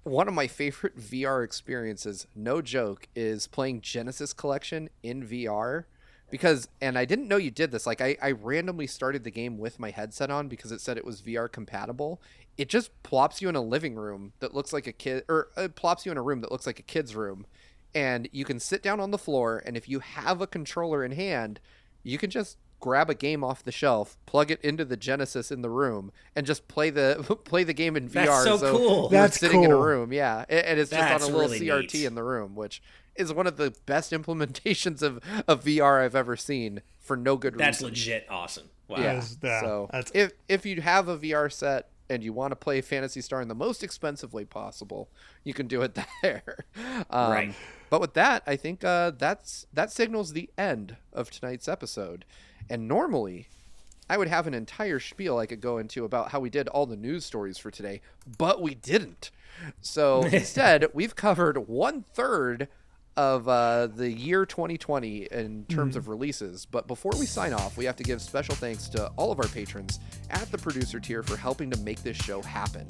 One of my favorite VR experiences, no joke, is playing Genesis Collection in VR. Because, and I didn't know you did this, like I randomly started the game with my headset on because it said it was VR compatible. It just plops you in a living room that looks like a kid, or it plops you in a room that looks like a kid's room. And you can sit down on the floor, and if you have a controller in hand, you can just grab a game off the shelf, plug it into the Genesis in the room, and just play the game in VR. That's so cool. That's sitting in a room, yeah. And it's just on a little CRT neat. In the room, which is one of the best implementations of VR I've ever seen for no good reason. That's legit awesome. Wow. Yeah. So if you have a VR set and you want to play Phantasy Star in the most expensive way possible, you can do it there. Right. But with that, I think that signals the end of tonight's episode. And normally, I would have an entire spiel I could go into about how we did all the news stories for today, but we didn't. So instead, we've covered 1/3 of the year 2020 in terms of releases. But before we sign off, we have to give special thanks to all of our patrons at the producer tier for helping to make this show happen.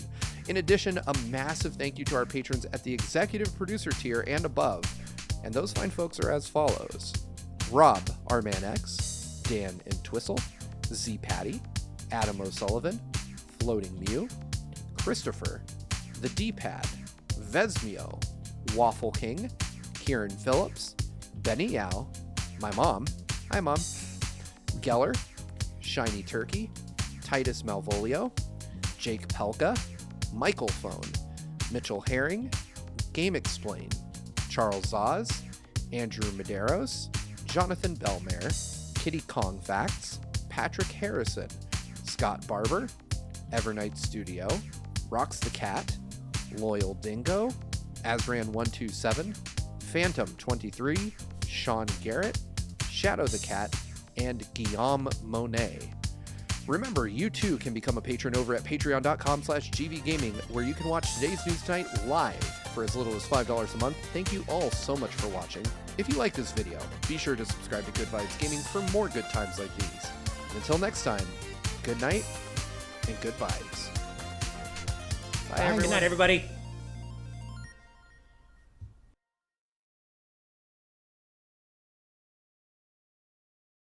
In addition, a massive thank you to our patrons at the executive producer tier and above. And those fine folks are as follows: Rob, Arman X, Dan and Twistle, Z Patty, Adam O'Sullivan, Floating Mew, Christopher, The D-Pad, Vesmio, Waffle King, Kieran Phillips, Benny Yao, my mom, hi mom, Geller, Shiny Turkey, Titus Malvolio, Jake Pelka, Michael Phone, Mitchell Herring, Game Explain, Charles Zaz, Andrew Medeiros, Jonathan Belmare, Kitty Kong Facts, Patrick Harrison, Scott Barber, Evernight Studio, Rocks the Cat, Loyal Dingo, Azran127, Phantom23, Sean Garrett, Shadow the Cat, and Guillaume Monet. Remember, you too can become a patron over at patreon.com/gvgaming, where you can watch today's news tonight live for as little as $5 a month. Thank you all so much for watching. If you like this video, be sure to subscribe to Good Vibes Gaming for more good times like these. And until next time, good night and good vibes. Bye everyone. Good night, everybody.